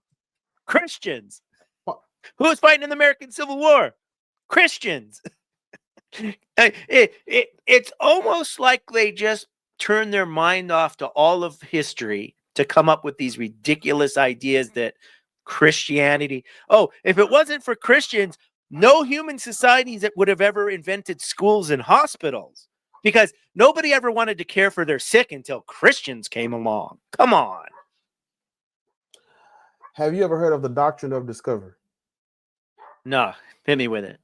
Speaker 3: Christians. Who was fighting in the American Civil War? Christians. It's almost like they just turn their mind off to all of history to come up with these ridiculous ideas that Christianity. Oh, if it wasn't for Christians, no human societies that would have ever invented schools and hospitals, because nobody ever wanted to care for their sick until Christians came along. Come on.
Speaker 4: Have you ever heard of the Doctrine of Discovery?
Speaker 3: No, hit me with it.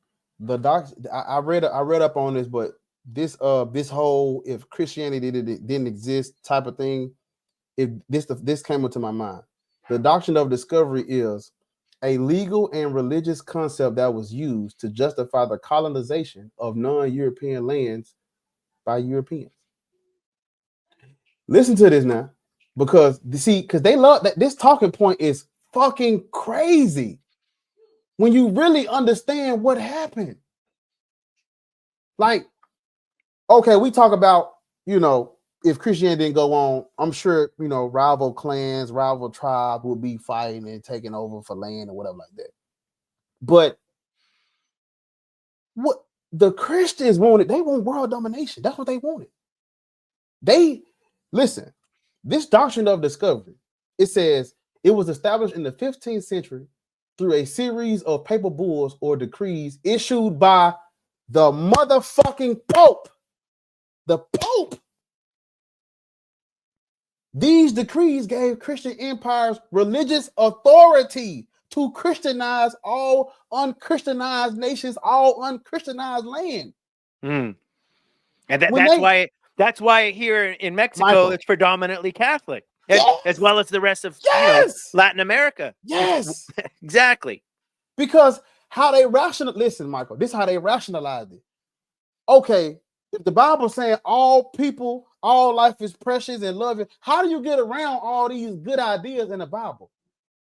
Speaker 4: I read up on this, but this whole if Christianity didn't exist type of thing, this came into my mind. The Doctrine of Discovery is a legal and religious concept that was used to justify the colonization of non-European lands by Europeans. Listen to this now, because they love that. This talking point is fucking crazy when you really understand what happened. Like, okay, we talk about, if Christianity didn't go on, I'm sure, rival clans, rival tribes would be fighting and taking over for land or whatever like that. But what the Christians wanted, they want world domination. That's what they wanted. Listen, this Doctrine of Discovery, it says it was established in the 15th century through a series of papal bulls or decrees issued by the motherfucking Pope. The Pope. These decrees gave Christian empires religious authority to Christianize all unchristianized nations, all unchristianized land.
Speaker 3: And that's why here in Mexico, Michael, it's predominantly Catholic, as well as the rest of Latin America.
Speaker 4: Yes,
Speaker 3: exactly.
Speaker 4: Because how they listen, Michael, this is how they rationalized it. Okay, If the Bible's saying all people, all life is precious and loving, how do you get around all these good ideas in the Bible?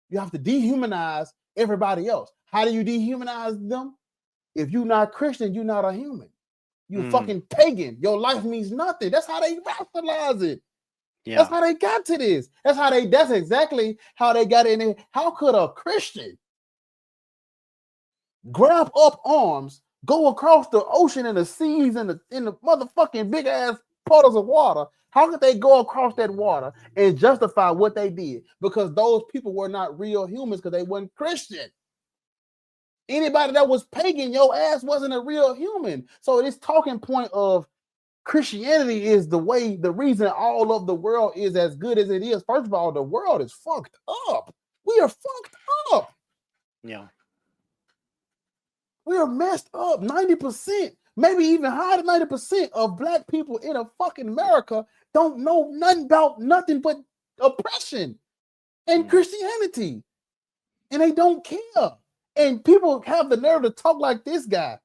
Speaker 4: You have to dehumanize everybody else. How do you dehumanize them? If you're not Christian, you're not a human. You fucking pagan. Your life means nothing. That's how they rationalize it. Yeah. That's how they got to this. That's exactly how they got in there. How could a Christian grab up arms, go across the ocean and the seas and the motherfucking big ass puddles of water? How could they go across that water and justify what they did? Because those people were not real humans because they weren't Christian. Anybody that was pagan, your ass wasn't a real human. So this talking point of Christianity is the reason all of the world is as good as it is. First of all, the world is fucked up. We are fucked up.
Speaker 3: Yeah.
Speaker 4: We are messed up. 90%, maybe even higher than 90% of black people in a fucking America don't know nothing about nothing but oppression and Christianity. And they don't care. And people have the nerve to talk like this guy.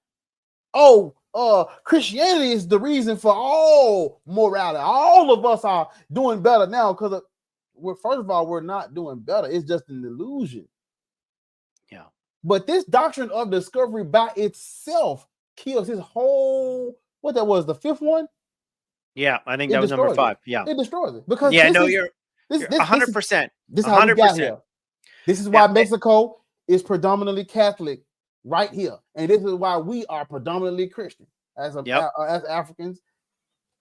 Speaker 4: Oh, Christianity is the reason for all morality. All of us are doing better now because first of all, we're not doing better. It's just an illusion.
Speaker 3: Yeah.
Speaker 4: But this doctrine of discovery by itself kills his whole, what that was, the fifth one?
Speaker 3: Yeah, I think that was number 5. Yeah.
Speaker 4: It destroys it. Because
Speaker 3: you're 100%.
Speaker 4: This is how we got here. This is why Mexico is predominantly Catholic right here. And this is why we are predominantly Christian as Africans,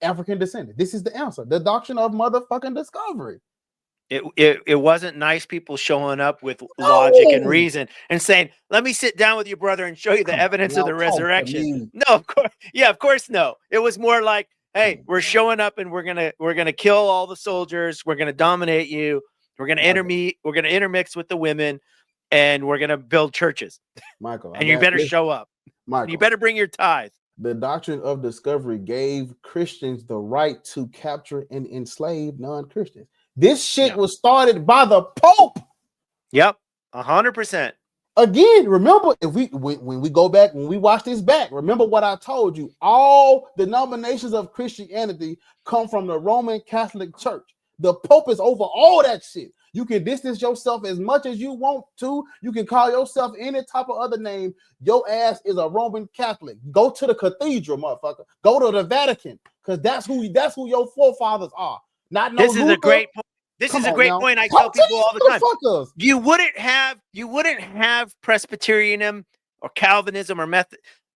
Speaker 4: African descendants. This is the answer. The doctrine of motherfucking discovery.
Speaker 3: It wasn't nice people showing up with logic and reason and saying, let me sit down with you, brother, and show you the evidence of the resurrection. No, of course. Yeah, of course. No, it was more like, hey, we're showing up and we're going to kill all the soldiers. We're going to dominate you. We're going to intermix with the women, and we're going to build churches.
Speaker 4: Michael,
Speaker 3: and you better show up. Michael, you better bring your tithe.
Speaker 4: The doctrine of discovery gave Christians the right to capture and enslave non-Christians. This shit was started by the Pope.
Speaker 3: Yep, 100%.
Speaker 4: Again, remember, when we go back, when we watch this back, remember what I told you. All denominations of Christianity come from the Roman Catholic Church. The Pope is over all that shit. You can distance yourself as much as you want to. You can call yourself any type of other name. Your ass is a Roman Catholic. Go to the cathedral, motherfucker. Go to the Vatican, because that's who your forefathers are. Not no.
Speaker 3: This is a great point. This is a great point. I tell people all the time. You wouldn't have Presbyterianism or Calvinism or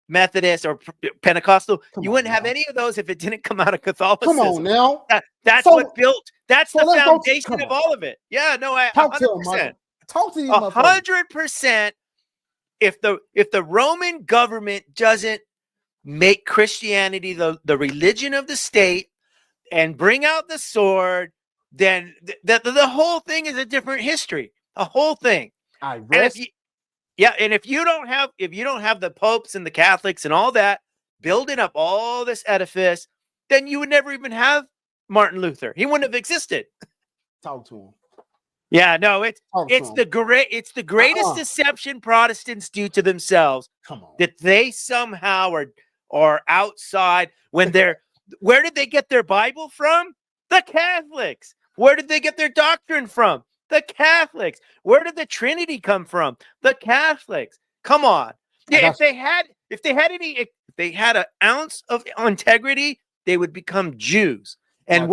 Speaker 3: Methodist or Pentecostal. You wouldn't have any of those if it didn't come out of Catholicism.
Speaker 4: Come on now.
Speaker 3: That's what built. That's the foundation of all of it. Yeah, no, 100%.
Speaker 4: Talk to you,
Speaker 3: 100%. If the Roman government doesn't make Christianity the religion of the state and bring out the sword, then the whole thing is a different history. A whole thing. And if you don't have the popes and the Catholics and all that building up all this edifice, then you would never even have Martin Luther. He wouldn't have existed.
Speaker 4: Talk to him.
Speaker 3: Yeah, no, it's the greatest deception Protestants do to themselves.
Speaker 4: Come on.
Speaker 3: That they somehow are outside when they're. Where did they get their Bible from? The Catholics. Where did they get their doctrine from? The Catholics. Where did the Trinity come from? The Catholics. Come on. Yeah, if they had an ounce of integrity, they would become Jews. And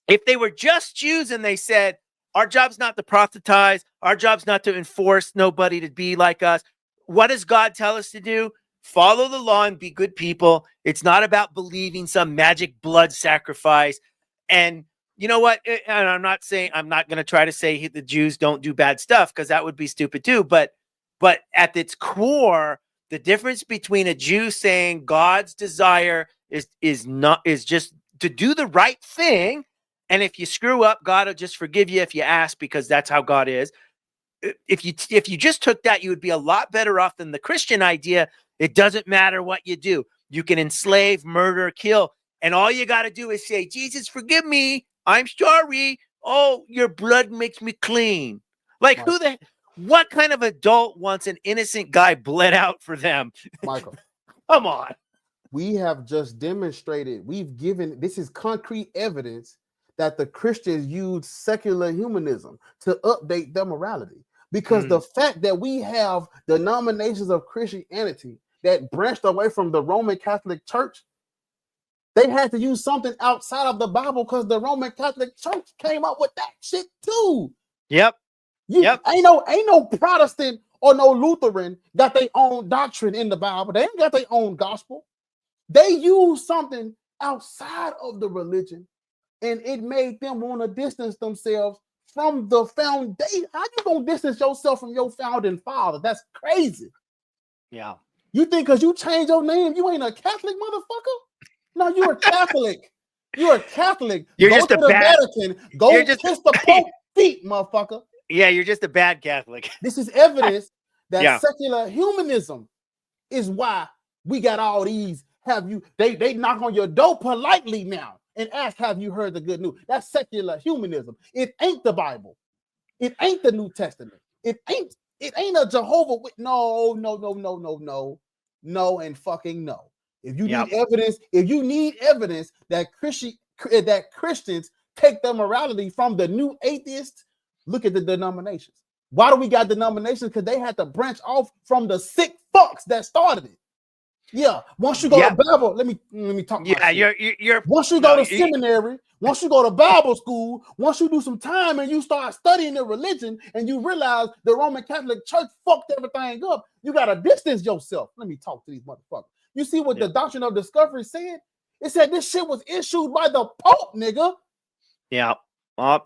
Speaker 3: if they were just Jews and they said, our job's not to proselytize, our job's not to enforce nobody to be like us. What does God tell us to do? Follow the law and be good people. It's not about believing some magic blood sacrifice. And you know what? And I'm not going to try to say the Jews don't do bad stuff, because that would be stupid too. But at its core, the difference between a Jew saying God's desire is just to do the right thing, and if you screw up, God will just forgive you if you ask, because that's how God is. If you just took that, you would be a lot better off than the Christian idea. It doesn't matter what you do. You can enslave, murder, kill, and all you got to do is say, Jesus, forgive me. I'm sorry. Oh, your blood makes me clean. Like, what kind of adult wants an innocent guy bled out for them?
Speaker 4: Michael.
Speaker 3: Come on.
Speaker 4: We have just demonstrated, we've given, this is concrete evidence that the Christians used secular humanism to update their morality. Because the fact that we have denominations of Christianity that branched away from the Roman Catholic Church, they had to use something outside of the Bible because the Roman Catholic Church came up with that shit too.
Speaker 3: Yep.
Speaker 4: Ain't no Protestant or no Lutheran got their own doctrine in the Bible. They ain't got their own gospel. They use something outside of the religion, and it made them want to distance themselves from the foundation. How you gonna distance yourself from your founding father? That's crazy.
Speaker 3: Yeah.
Speaker 4: You think because you change your name, you ain't a Catholic, motherfucker? No, you're a Catholic. You're a Catholic.
Speaker 3: You're
Speaker 4: go
Speaker 3: just
Speaker 4: to
Speaker 3: a
Speaker 4: the
Speaker 3: bad.
Speaker 4: Vatican. Go kiss the Pope feet, motherfucker.
Speaker 3: Yeah, you're just a bad Catholic.
Speaker 4: This is evidence that secular humanism is why we got all these. They knock on your door politely now and ask, have you heard the good news? That's secular humanism. It ain't the Bible. It ain't the New Testament. It ain't a Jehovah Witness. No, and fucking no. If you need evidence, that Christians take their morality from the new atheists, look at the denominations. Why do we got denominations? Because they had to branch off from the sick fucks that started it. Yeah, once you go to Bible, let me talk.
Speaker 3: Yeah, you're.
Speaker 4: Once you go to seminary, once you go to Bible school, once you do some time and you start studying the religion, and you realize the Roman Catholic Church fucked everything up, you gotta distance yourself. Let me talk to these motherfuckers. You see what the Doctrine of Discovery said? It said this shit was issued by the Pope, nigga.
Speaker 3: Yeah. I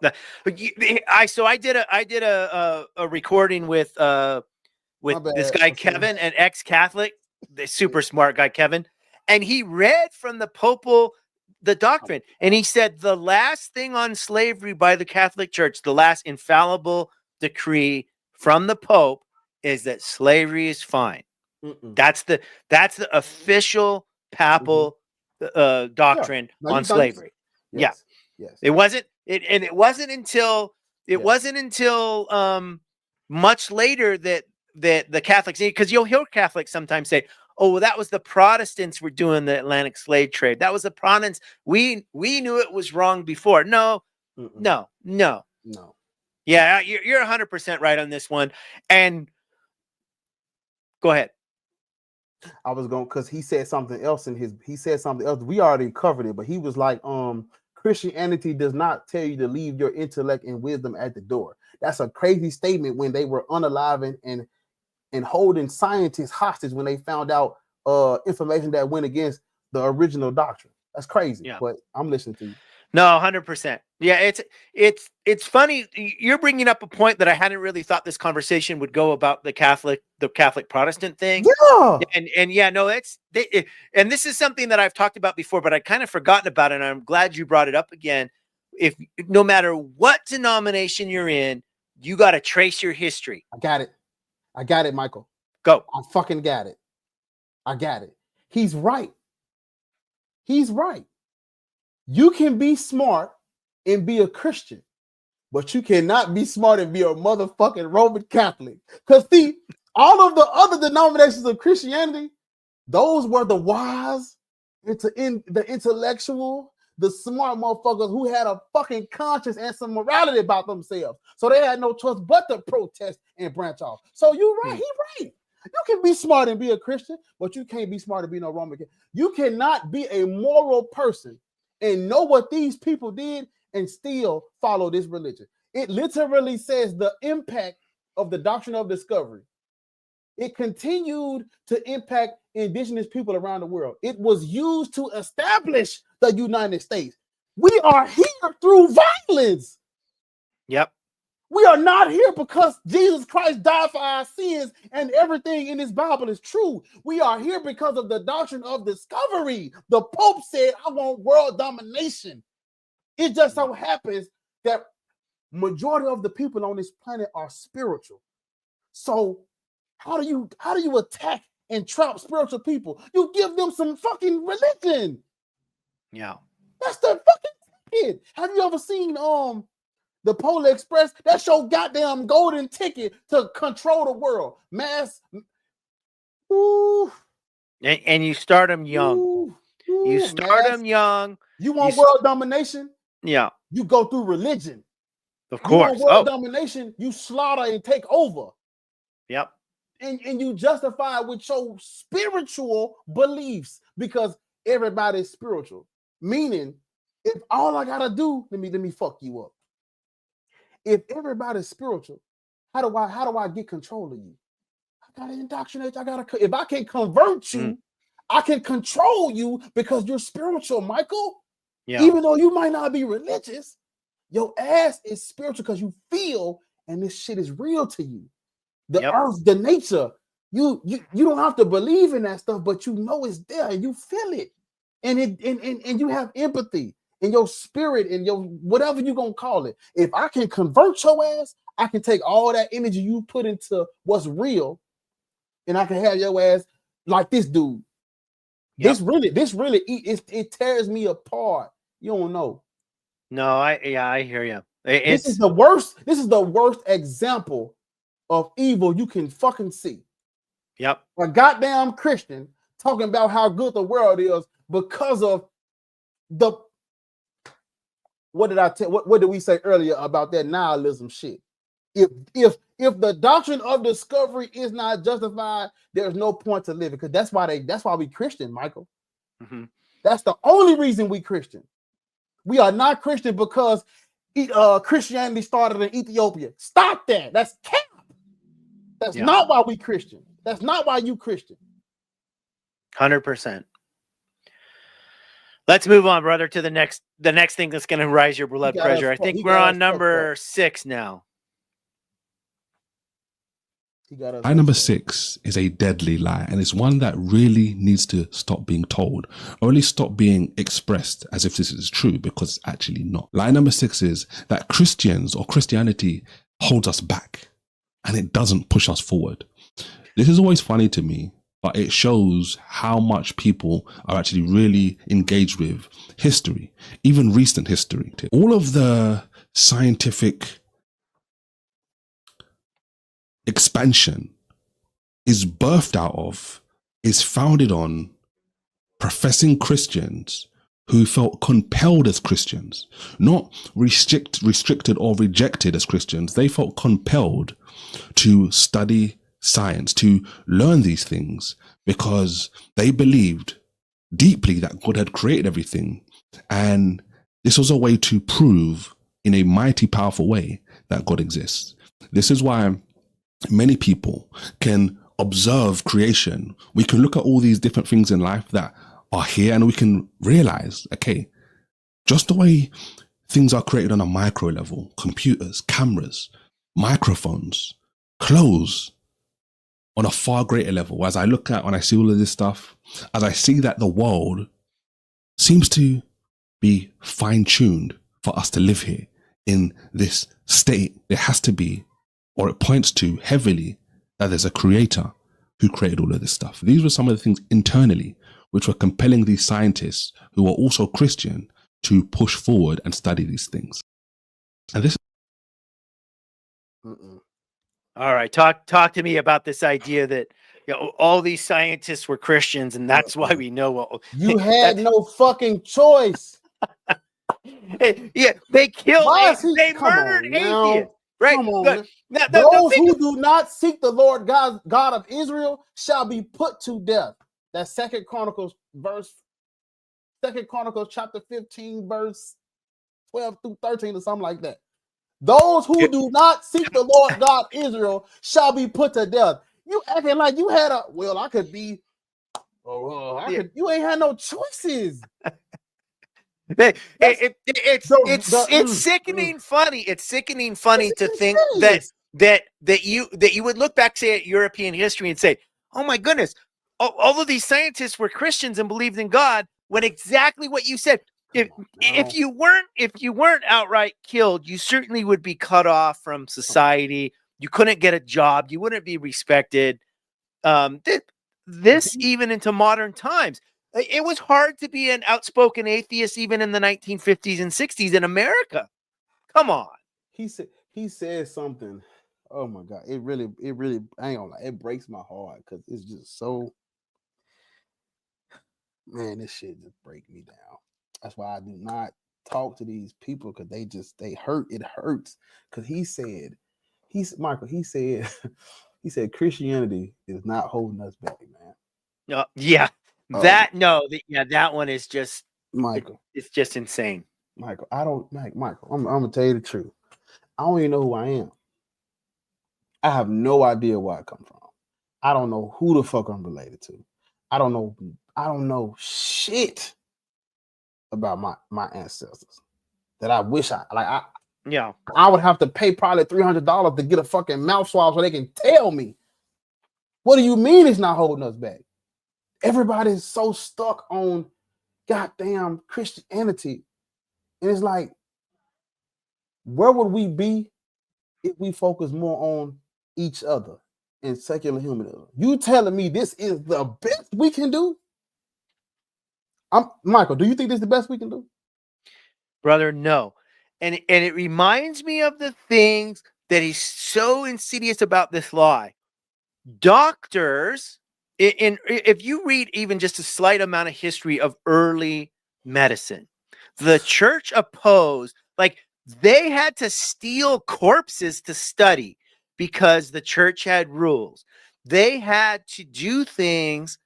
Speaker 3: did a recording with this guy Kevin, an ex-Catholic, the super smart guy Kevin, and he read from the doctrine, and he said the last thing on slavery by the Catholic Church, the last infallible decree from the Pope, is that slavery is fine. That's the official papal doctrine on slavery. Yes. It wasn't until much later that the Catholics, because you'll hear Catholics sometimes say, oh, well, that was the Protestants were doing the Atlantic slave trade. That was the Protestants. We knew it was wrong before. No. Yeah, you're 100% right on this one. And go ahead.
Speaker 4: I was going, because he said something else we already covered it, but he was like, Christianity does not tell you to leave your intellect and wisdom at the door. That's a crazy statement when they were unaliving and holding scientists hostage when they found out information that went against the original doctrine. That's crazy. But I'm listening to you.
Speaker 3: No, 100%. Yeah, it's funny. You're bringing up a point that I hadn't really thought this conversation would go about the Catholic Protestant thing.
Speaker 4: Yeah.
Speaker 3: And this is something that I've talked about before, but I kind of forgotten about it. And I'm glad you brought it up again. If no matter what denomination you're in, you got to trace your history.
Speaker 4: I got it, Michael.
Speaker 3: Go.
Speaker 4: I fucking got it. I got it. He's right. You can be smart and be a Christian, but you cannot be smart and be a motherfucking Roman Catholic. Because see, all of the other denominations of Christianity, those were the wise, the intellectual, the smart motherfuckers who had a fucking conscience and some morality about themselves. So they had no choice but to protest and branch off. So you're right. He's right. You can be smart and be a Christian, but you can't be smart and be no Roman Catholic. You cannot be a moral person and know what these people did and still follow this religion. It literally says the impact of the Doctrine of Discovery. It continued to impact indigenous people around the world. It was used to establish the United States. We are here through violence.
Speaker 3: Yep.
Speaker 4: We are not here because Jesus Christ died for our sins and everything in this Bible is true. We are here because of the Doctrine of Discovery. The Pope said, I want world domination. It just so happens that majority of the people on this planet are spiritual. So how do you attack and trap spiritual people? You give them some fucking religion.
Speaker 3: Yeah.
Speaker 4: That's the fucking ticket. Have you ever seen the Polar Express? That's your goddamn golden ticket to control the world. Mass. Ooh.
Speaker 3: And you start them young. You start them young.
Speaker 4: You want world domination?
Speaker 3: Yeah.
Speaker 4: You go through religion.
Speaker 3: Of course.
Speaker 4: You want world domination? You slaughter and take over.
Speaker 3: Yep.
Speaker 4: And you justify it with your spiritual beliefs because everybody's spiritual. Meaning, if all I gotta do, let me fuck you up. If everybody's spiritual, how do I get control of you? I gotta indoctrinate. If I can convert you, I can control you because you're spiritual, Michael. Yeah. Even though you might not be religious, your ass is spiritual because you feel, and this shit is real to you. The earth, the nature, you don't have to believe in that stuff, but you know it's there and you feel it, and you have empathy in your spirit and your whatever you're gonna call it. If I can convert your ass, I can take all that energy you put into what's real, and I can have your ass like this dude. This really it tears me apart. You don't know.
Speaker 3: No, I hear you.
Speaker 4: This is the worst example of evil you can fucking see.
Speaker 3: Yep.
Speaker 4: A goddamn Christian talking about how good the world is because of the what did we say earlier about that nihilism shit? If the doctrine of discovery is not justified, there's no point to living, because that's why we Christian, Michael. Mm-hmm. That's the only reason we Christian. We are not Christian because Christianity started in Ethiopia. Stop that. That's cap. That's not why we Christian. That's not why you Christian.
Speaker 3: 100%. Let's move on, brother, to the next thing that's going to rise your blood pressure. I think we're on number 6 now.
Speaker 5: Lie number 6 is a deadly lie, and it's one that really needs to stop being told, or at least stop being expressed as if this is true, because it's actually not. Lie number 6 is that Christians or Christianity holds us back and it doesn't push us forward. This is always funny to me, but it shows how much people are actually really engaged with history, even recent history. All of the scientific expansion is founded on professing Christians who felt compelled as Christians, not restricted or rejected as Christians. They felt compelled to study science, to learn these things, because they believed deeply that God had created everything. And this was a way to prove in a mighty, powerful way that God exists. This is why many people can observe creation. We can look at all these different things in life that are here, and we can realize, okay, just the way things are created on a micro level, computers, cameras, microphones, clothes, on a far greater level. When I see all of this stuff, as I see that the world seems to be fine-tuned for us to live here in this state, it has to be, or it points to heavily, that there's a creator who created all of this stuff. These were some of the things internally which were compelling these scientists, who were also Christian, to push forward and study these things. And this.
Speaker 3: All right, talk to me about this idea that all these scientists were Christians, and that's why we know what
Speaker 4: you had no fucking choice.
Speaker 3: Yeah, they killed. They murdered atheists. Right.
Speaker 4: Those who do not seek the Lord God of Israel shall be put to death. That's Second Chronicles chapter 15, verse 12 through 13, or something like that. Those who do not seek the Lord God Israel shall be put to death. You acting like you had you ain't had no choices.
Speaker 3: It's sickening funny. It's sickening funny to think that you would look back, say, at European history and say, oh my goodness, all of these scientists were Christians and believed in God, when exactly what you said. If you weren't outright killed, you certainly would be cut off from society. You couldn't get a job. You wouldn't be respected. This even into modern times. It was hard to be an outspoken atheist even in the 1950s and 60s in America. Come on.
Speaker 4: He said something. Oh my God. It really, I ain't gonna lie, it breaks my heart, because it's just so. Man, this shit just break me down. That's why I do not talk to these people, because they hurt. It hurts. Because he said he said Christianity is not holding us back, man.
Speaker 3: Yeah. That one is just
Speaker 4: Michael.
Speaker 3: It's just insane.
Speaker 4: Michael, Michael, I'm gonna tell you the truth. I don't even know who I am. I have no idea where I come from. I don't know who the fuck I'm related to. I don't know shit about my ancestors that I wish I would have to pay probably $300 to get a fucking mouth swab so they can tell me. What do you mean it's not holding us back? Everybody's so stuck on goddamn Christianity. And it's like, where would we be if we focus more on each other and secular humanism? You telling me this is the best we can do? Michael, do you think this is the best we can do?
Speaker 3: Brother, no. And it reminds me of the things that is so insidious about this lie. Doctors, if you read even just a slight amount of history of early medicine, the church opposed, like they had to steal corpses to study because the church had rules. They had to do things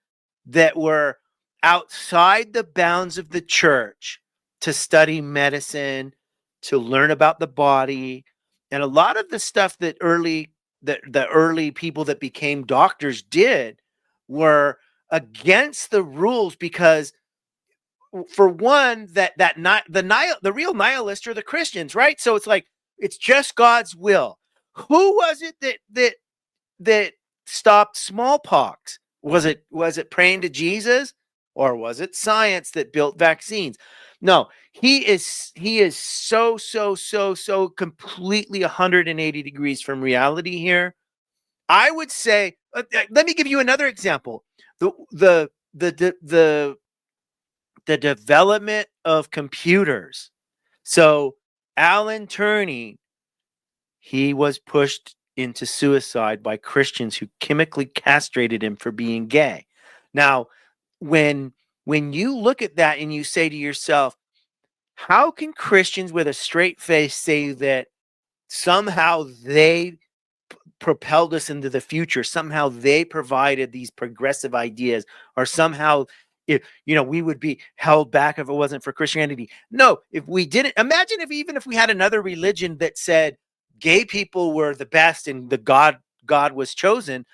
Speaker 3: that were outside the bounds of the church to study medicine, to learn about the body. And a lot of the stuff that the early people that became doctors did were against the rules, because for one, the real nihilists are the Christians, right? So it's like, it's just God's will. Who was it that stopped smallpox? Was it praying to Jesus, or was it science that built vaccines? No, he is so completely 180 degrees from reality here. I would say, let me give you another example. The development of computers. So Alan Turing, he was pushed into suicide by Christians who chemically castrated him for being gay. Now, when you look at that and you say to yourself, how can Christians with a straight face say that somehow they propelled us into the future, somehow they provided these progressive ideas, or somehow we would be held back if it wasn't for Christianity? No, if we didn't, imagine if we had another religion that said gay people were the best and the God was chosen,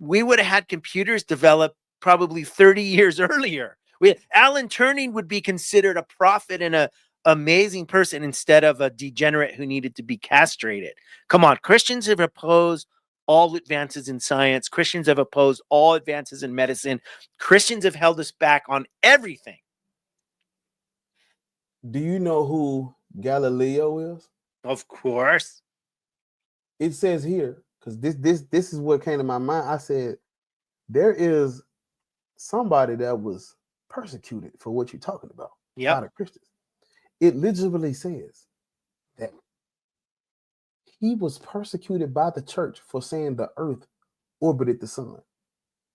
Speaker 3: we would have had computers developed probably 30 years earlier. Alan Turing would be considered a prophet and a amazing person instead of a degenerate who needed to be castrated. Come on, Christians have opposed all advances in science. Christians have opposed all advances in medicine. Christians have held us back on everything.
Speaker 4: Do you know who Galileo is?
Speaker 3: Of course.
Speaker 4: It says here, because this is what came to my mind. I said, there is somebody that was persecuted for what you're talking about.
Speaker 3: Yeah.
Speaker 4: By the Christians. It literally says that he was persecuted by the church for saying the earth orbited the sun.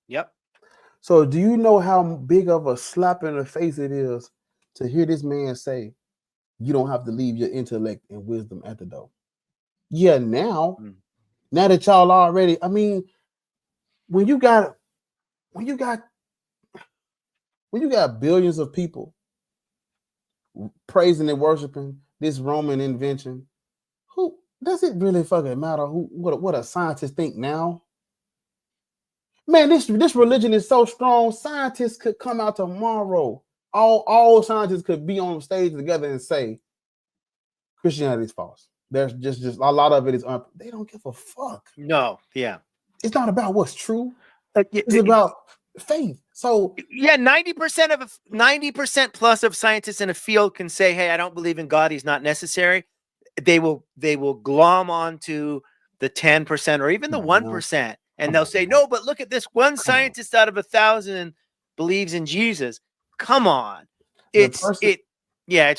Speaker 3: Yep.
Speaker 4: So do you know how big of a slap in the face it is to hear this man say, you don't have to leave your intellect and wisdom at the door? Yeah, now that y'all already, I mean, when you got billions of people praising and worshiping this Roman invention, who does it really fucking matter what a scientist think now? Man, this religion is so strong, scientists could come out tomorrow. All scientists could be on stage together and say Christianity is false. There's just a lot of it is they don't give a fuck.
Speaker 3: No, yeah.
Speaker 4: It's not about what's true. It's about faith. So
Speaker 3: yeah, 90% plus of scientists in a field can say, hey, I don't believe in God, he's not necessary. They will glom onto the 10% or even the 1%, and they'll say, no, but look at this one scientist out of 1,000 believes in Jesus. Come on. It's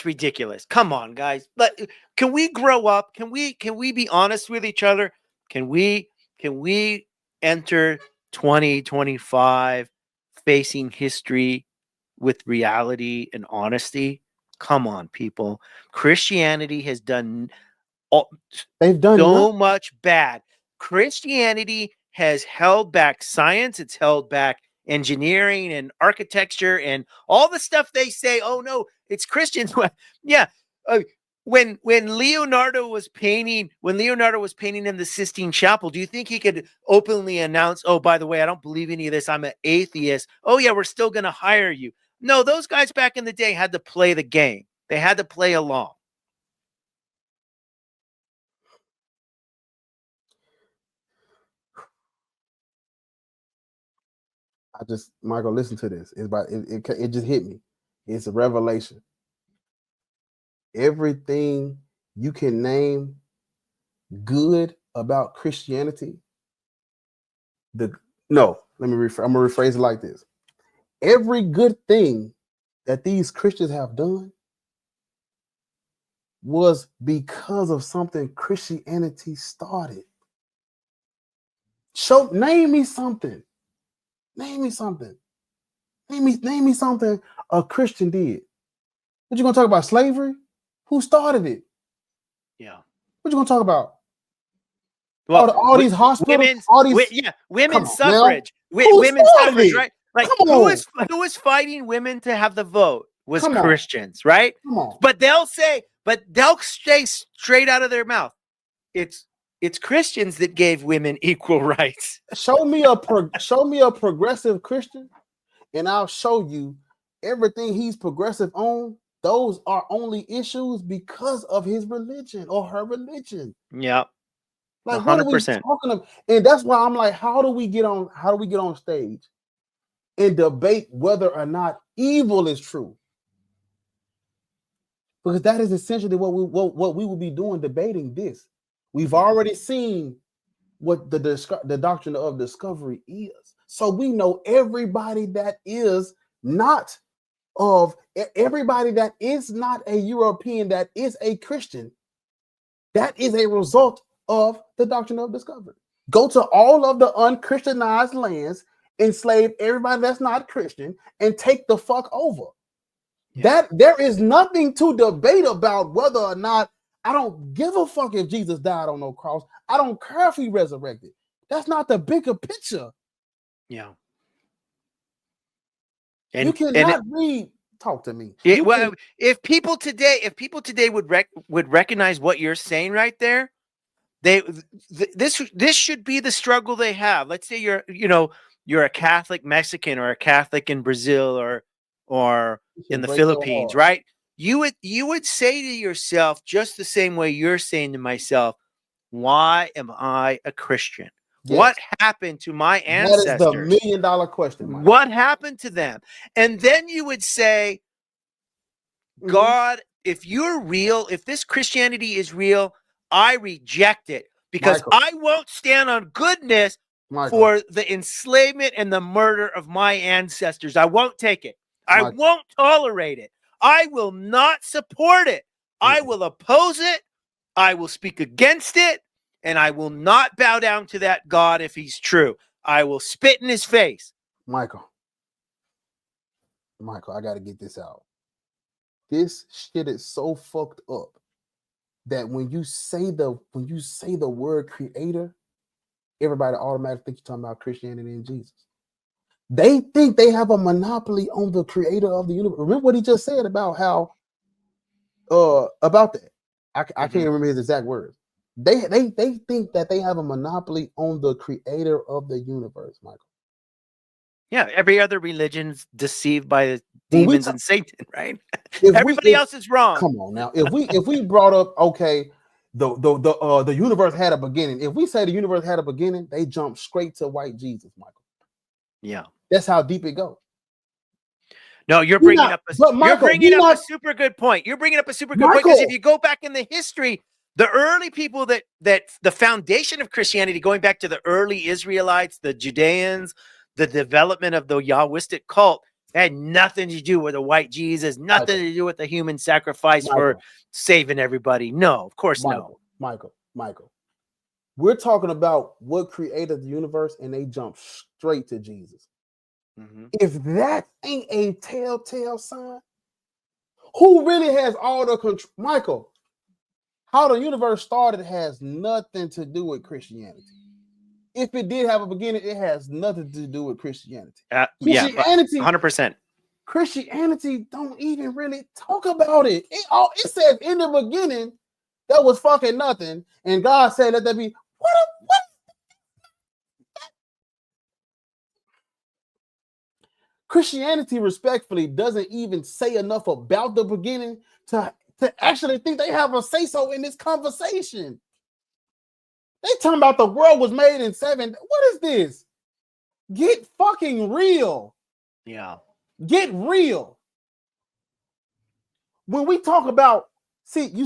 Speaker 3: ridiculous. Come on, guys. But can we grow up? Can we be honest with each other? Can we enter 2025 facing history with reality and honesty, come on, people. Christianity has done so much bad. Christianity has held back science. It's held back engineering and architecture and all the stuff they say. Oh no, it's Christians. Yeah. When Leonardo was painting in the Sistine Chapel, do you think he could openly announce, oh, by the way, I don't believe any of this, I'm an atheist? Oh yeah, we're still going to hire you. No, those guys back in the day had to play the game. They had to play along.
Speaker 4: Michael, listen to this. It just hit me. It's a revelation. Everything you can name good about Christianity. I'm gonna rephrase it like this. Every good thing that these Christians have done was because of something Christianity started. Name me something. Name me something a Christian did. What you gonna talk about? Slavery? Who started it?
Speaker 3: Yeah.
Speaker 4: What you gonna talk about?
Speaker 3: Well,
Speaker 4: all these hospitals,
Speaker 3: women's suffrage, women's suffrage, right? Like who is fighting women to have the vote was Christians, right? But they'll stay straight out of their mouth. It's Christians that gave women equal rights.
Speaker 4: Show me a progressive Christian, and I'll show you everything he's progressive on. Those are only issues because of his religion or her religion.
Speaker 3: Yeah.
Speaker 4: Like 100%. What are we talking about? And that's why I'm like, how do we get on stage and debate whether or not evil is true? Because that is essentially what we will be doing, debating this. We've already seen what the doctrine of discovery is. So we know everybody that is not a European that is a Christian, that is a result of the doctrine of discovery. Go to all of the unchristianized lands, enslave everybody that's not Christian, and take the fuck over. Yeah. That there is nothing to debate about whether or not. I don't give a fuck if Jesus died on no cross. I don't care if he resurrected. That's not the bigger picture.
Speaker 3: Yeah.
Speaker 4: And you cannot read. Talk to me.
Speaker 3: If people today would recognize what you're saying right there, this should be the struggle they have. Let's say you're a Catholic Mexican or a Catholic in Brazil or in the Philippines, right? You would say to yourself just the same way you're saying to myself, why am I a Christian? Yes. What happened to my ancestors?
Speaker 4: That is the $1 million question, Mike.
Speaker 3: What happened to them? And then you would say, God, if you're real, if this Christianity is real, I reject it because I won't stand on goodness for the enslavement and the murder of my ancestors. I won't take it. I won't tolerate it. I will not support it. I will oppose it. I will speak against it. And I will not bow down to that God if he's true. I will spit in his face.
Speaker 4: Michael, I got to get this out. This shit is so fucked up that when you say the word creator, everybody automatically thinks you're talking about Christianity and Jesus. They think they have a monopoly on the creator of the universe. Remember what he just said about how about that. I can't remember his exact words. They think that they have a monopoly on the creator of the universe, Michael.
Speaker 3: Yeah, every other religion's deceived by the demons and Satan, right? Everybody else is wrong.
Speaker 4: Come on now. If we brought up the universe had a beginning. If we say the universe had a beginning, they jump straight to white Jesus, Michael.
Speaker 3: Yeah.
Speaker 4: That's how deep it goes.
Speaker 3: No, you're bringing up a super good point. You're bringing up a super good point because if you go back in the history, the early people that the foundation of Christianity, going back to the early Israelites, the Judeans, the development of the Yahwistic cult, had nothing to do with a white Jesus, nothing to do with the human sacrifice for saving everybody. No, of course no.
Speaker 4: Michael. We're talking about what created the universe, and they jump straight to Jesus. If that ain't a telltale sign, who really has all the control? Michael, how the universe started has nothing to do with Christianity. If it did have a beginning, it has nothing to do with Christianity.
Speaker 3: Christianity, 100%.
Speaker 4: Christianity don't even really talk about it. It says in the beginning there was fucking nothing, and God said, "Let there be." What? Christianity, respectfully, doesn't even say enough about the beginning to actually think they have a say-so in this conversation. They talking about the world was made in 7. What is this? Get fucking real.
Speaker 3: Yeah.
Speaker 4: Get real. When we talk about,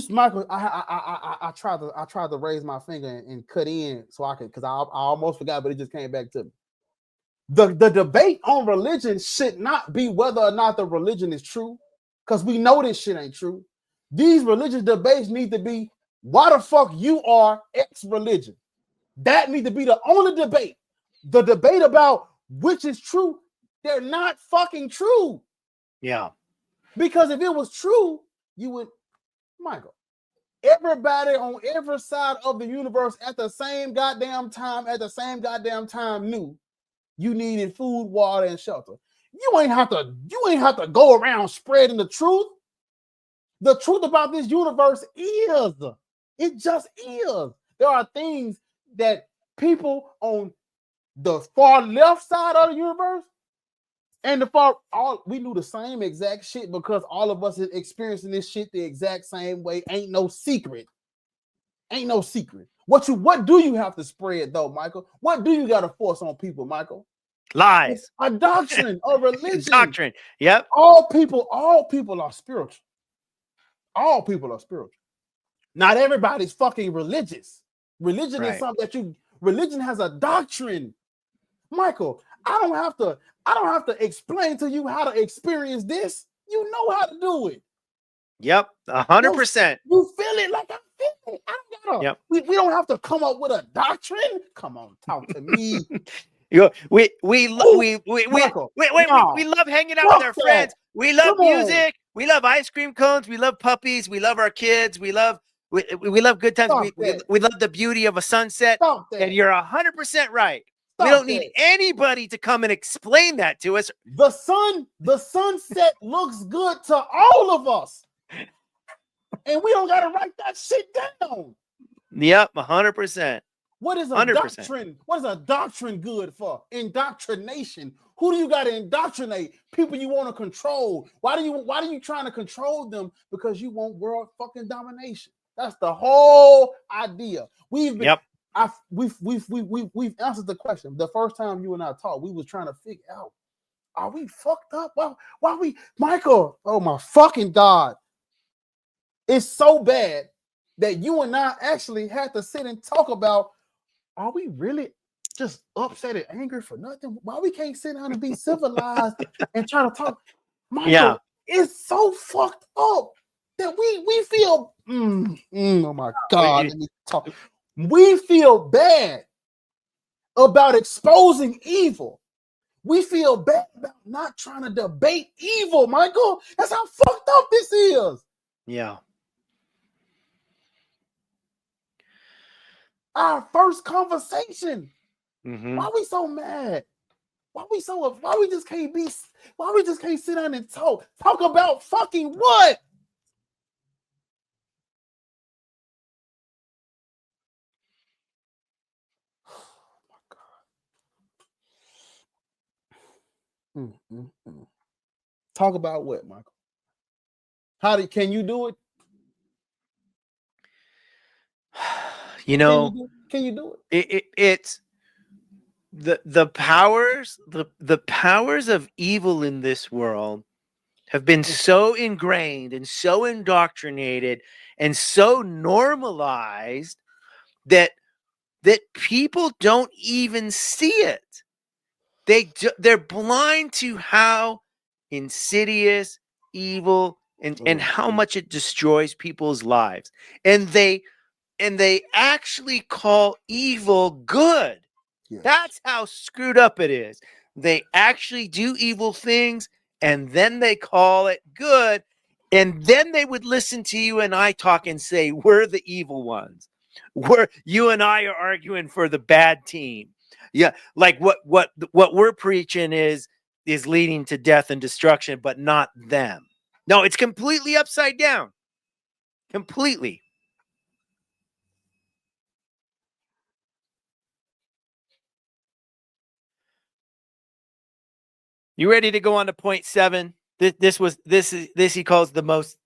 Speaker 4: Michael, I tried to raise my finger and cut in so I could, because I almost forgot, but it just came back to me. The debate on religion should not be whether or not the religion is true, because we know this shit ain't true. These religious debates need to be why the fuck you are X religion. That need to be the only debate. The debate about which is true, they're not fucking true.
Speaker 3: Yeah.
Speaker 4: Because if it was true, you would, Michael, everybody on every side of the universe at the same goddamn time knew you needed food, water, and shelter. You ain't have to go around spreading the truth. The truth about this universe is, it just is. There are things that people on the far left side of the universe and we knew the same exact shit, because all of us is experiencing this shit the exact same way. Ain't no secret. What do you have to spread though, Michael? What do you got to force on people, Michael?
Speaker 3: Lies.
Speaker 4: It's a doctrine, a religion.
Speaker 3: Doctrine. Yep.
Speaker 4: All people are spiritual. All people are spiritual. Not everybody's fucking religious. Religion is something religion has a doctrine. Michael, I don't have to explain to you how to experience this. You know how to do it.
Speaker 3: Yep, 100%.
Speaker 4: You feel it like I feel it. I don't gotta. Yep. We don't have to come up with a doctrine. Come on, talk to me.
Speaker 3: We love hanging out with our friends. We love music. We love ice cream cones. We love puppies. We love our kids. We love good times. We love the beauty of a sunset. And you're 100% right. We don't need anybody to come and explain that to us.
Speaker 4: The sunset looks good to all of us. And we don't gotta write that shit down.
Speaker 3: Yep, 100%.
Speaker 4: What is a 100%. Doctrine? What is a doctrine good for? Indoctrination. Who do you got to indoctrinate? People you want to control. Why do you trying to control them? Because you want world fucking domination. That's the whole idea. We've answered the question. The first time you and I talked, we was trying to figure out, are we fucked up? Why we, Michael? Oh my fucking God. It's so bad that you and I actually had to sit and talk about, are we really just upset and angry for nothing? Why we can't sit down and be civilized and try to talk? Michael, it's so fucked up that we feel, oh my God, let me talk. We feel bad about exposing evil. We feel bad about not trying to debate evil, Michael. That's how fucked up this is.
Speaker 3: Yeah.
Speaker 4: Our first conversation. Why we so mad? Why we just can't sit down and talk about fucking what? Oh my God. Talk about what, Michael? Can you do it?
Speaker 3: You know,
Speaker 4: can you do it?
Speaker 3: It's the powers of evil in this world have been so ingrained and so indoctrinated and so normalized that people don't even see it. They're blind to how insidious, evil, and how much it destroys people's lives. And they actually call evil good. Yes. That's how screwed up it is. They actually do evil things, and then they call it good. And then they would listen to you and I talk and say, we're the evil ones. You and I are arguing for the bad team. Yeah, like what we're preaching is leading to death and destruction, but not them. No, it's completely upside down. Completely. You ready to go on to point 7? This he calls the most,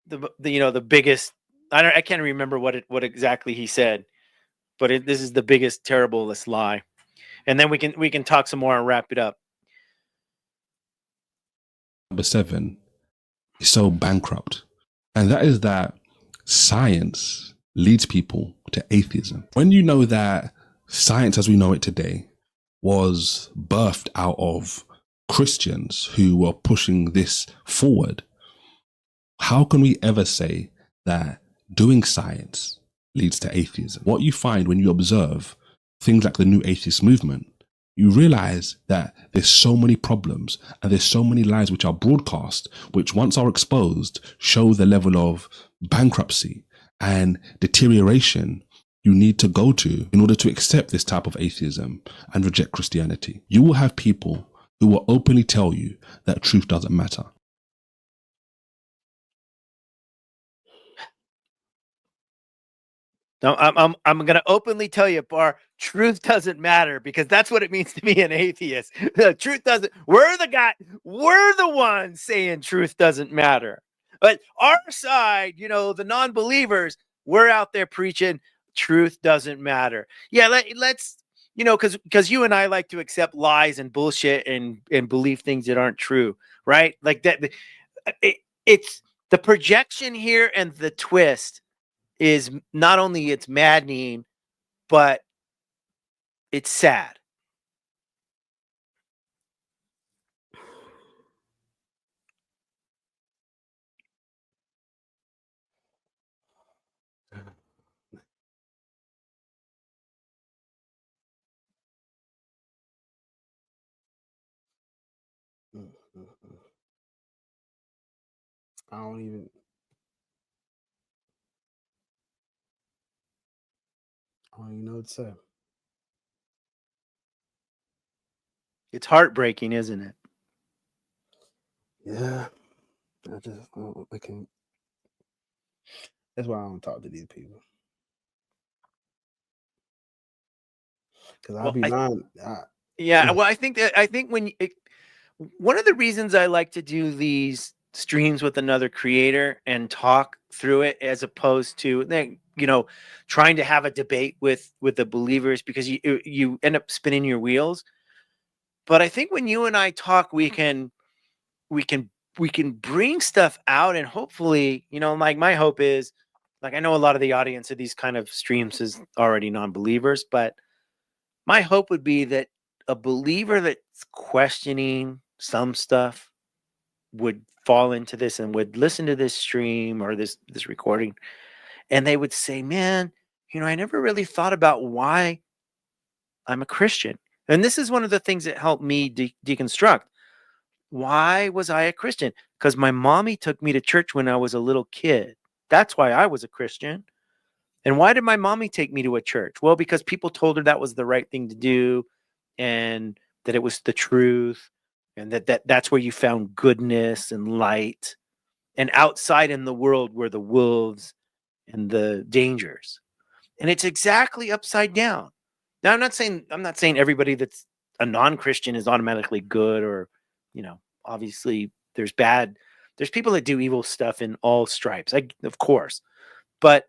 Speaker 3: the biggest. I can't remember what exactly he said, but this is the biggest, terriblest lie. And then we can talk some more and wrap it up.
Speaker 5: Number 7 is so bankrupt, and that is that science leads people to atheism. When you know that science as we know it today was birthed out of Christians who were pushing this forward, how can we ever say that doing science leads to atheism? What you find when you observe things like the new atheist movement, you realize that there's so many problems and there's so many lies which are broadcast, which once are exposed, show the level of bankruptcy and deterioration you need to go to in order to accept this type of atheism and reject Christianity. You will have people who will openly tell you that truth doesn't matter.
Speaker 3: No, I'm going to openly tell you, Bar, truth doesn't matter, because that's what it means to be an atheist. Truth doesn't. We're the ones saying truth doesn't matter. But our side, the non-believers, we're out there preaching truth doesn't matter. Yeah, let's, because you and I like to accept lies and bullshit and believe things that aren't true, right? Like that. It's the projection here and the twist is not only it's maddening, but it's sad.
Speaker 4: I don't even know what to say.
Speaker 3: It's heartbreaking, isn't it?
Speaker 4: Yeah. I can't. That's why I don't talk to these people. Because I'll be lying.
Speaker 3: Yeah, well, I think when one of the reasons I like to do these streams with another creator and talk through it, as opposed to trying to have a debate with the believers, because you end up spinning your wheels. But I think when you and I talk, we can bring stuff out, and hopefully, like my hope is, like, I know a lot of the audience of these kind of streams is already non-believers, but my hope would be that a believer that's questioning some stuff would fall into this and would listen to this stream or this recording, and they would say, man, I never really thought about why I'm a Christian. And this is one of the things that helped me deconstruct. Why was I a Christian? Because my mommy took me to church when I was a little kid. That's why I was a Christian. And why did my mommy take me to a church? Well, because people told her that was the right thing to do, and that it was the truth, and that's where you found goodness and light. And outside in the world were the wolves and the dangers. And it's exactly upside down. Now, I'm not saying everybody that's a non-Christian is automatically good, or, obviously there's people that do evil stuff in all stripes, of course. But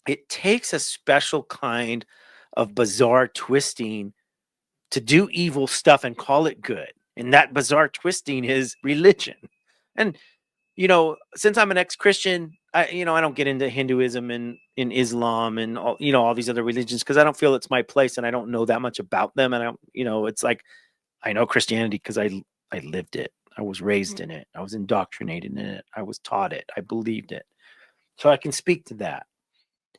Speaker 3: it takes a special kind of bizarre twisting to do evil stuff and call it good. And that bizarre twisting is religion. And, since I'm an ex-Christian, I don't get into Hinduism and in Islam and all these other religions, because I don't feel it's my place and I don't know that much about them. And it's like, I know Christianity because I lived it. I was raised in it. I was indoctrinated in it. I was taught it. I believed it. So I can speak to that.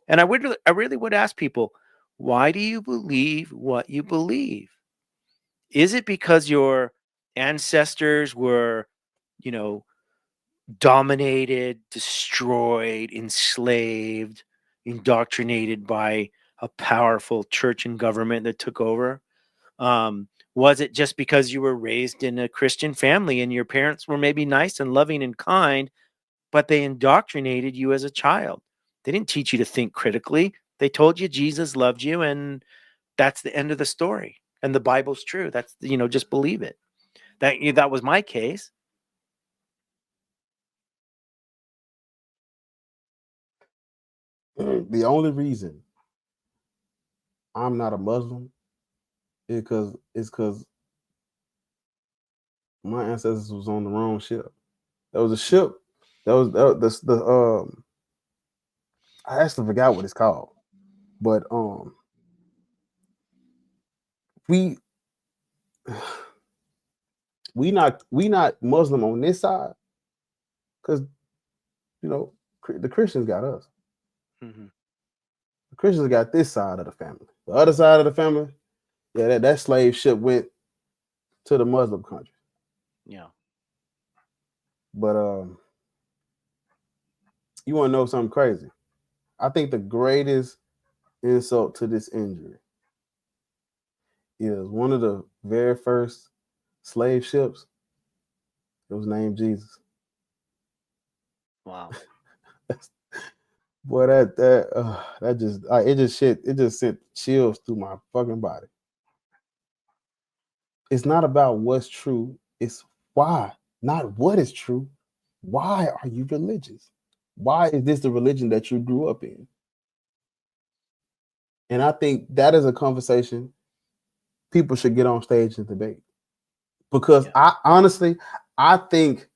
Speaker 3: And I really would ask people, why do you believe what you believe? is it because your ancestors were, you know, dominated, destroyed, enslaved, indoctrinated by a powerful church and government that took over? Was it just because you were raised in a Christian family and your parents were maybe nice and loving and kind, but they indoctrinated you as a child? They didn't teach you to think critically. They told you Jesus loved you, and that's the end of the story. And the Bible's true. That's, you know, just believe it. That was my case.
Speaker 4: The only reason I'm not a Muslim is because my ancestors was on the wrong ship. There was a ship that was I actually forgot what it's called, but we not Muslim on this side because, you know, the Christians got us.
Speaker 3: Mm-hmm.
Speaker 4: The Christians got this side of the family. The other side of the family, yeah, that slave ship went to the Muslim country.
Speaker 3: Yeah.
Speaker 4: But you want to know something crazy? I think the greatest insult to this injury is one of the very first slave ships. It was named Jesus.
Speaker 3: Wow.
Speaker 4: Boy, that just sent chills through my fucking body. It's not about what's true. It's why, not what is true. Why are you religious? Why is this the religion that you grew up in? And I think that is a conversation people should get on stage and debate. Because I think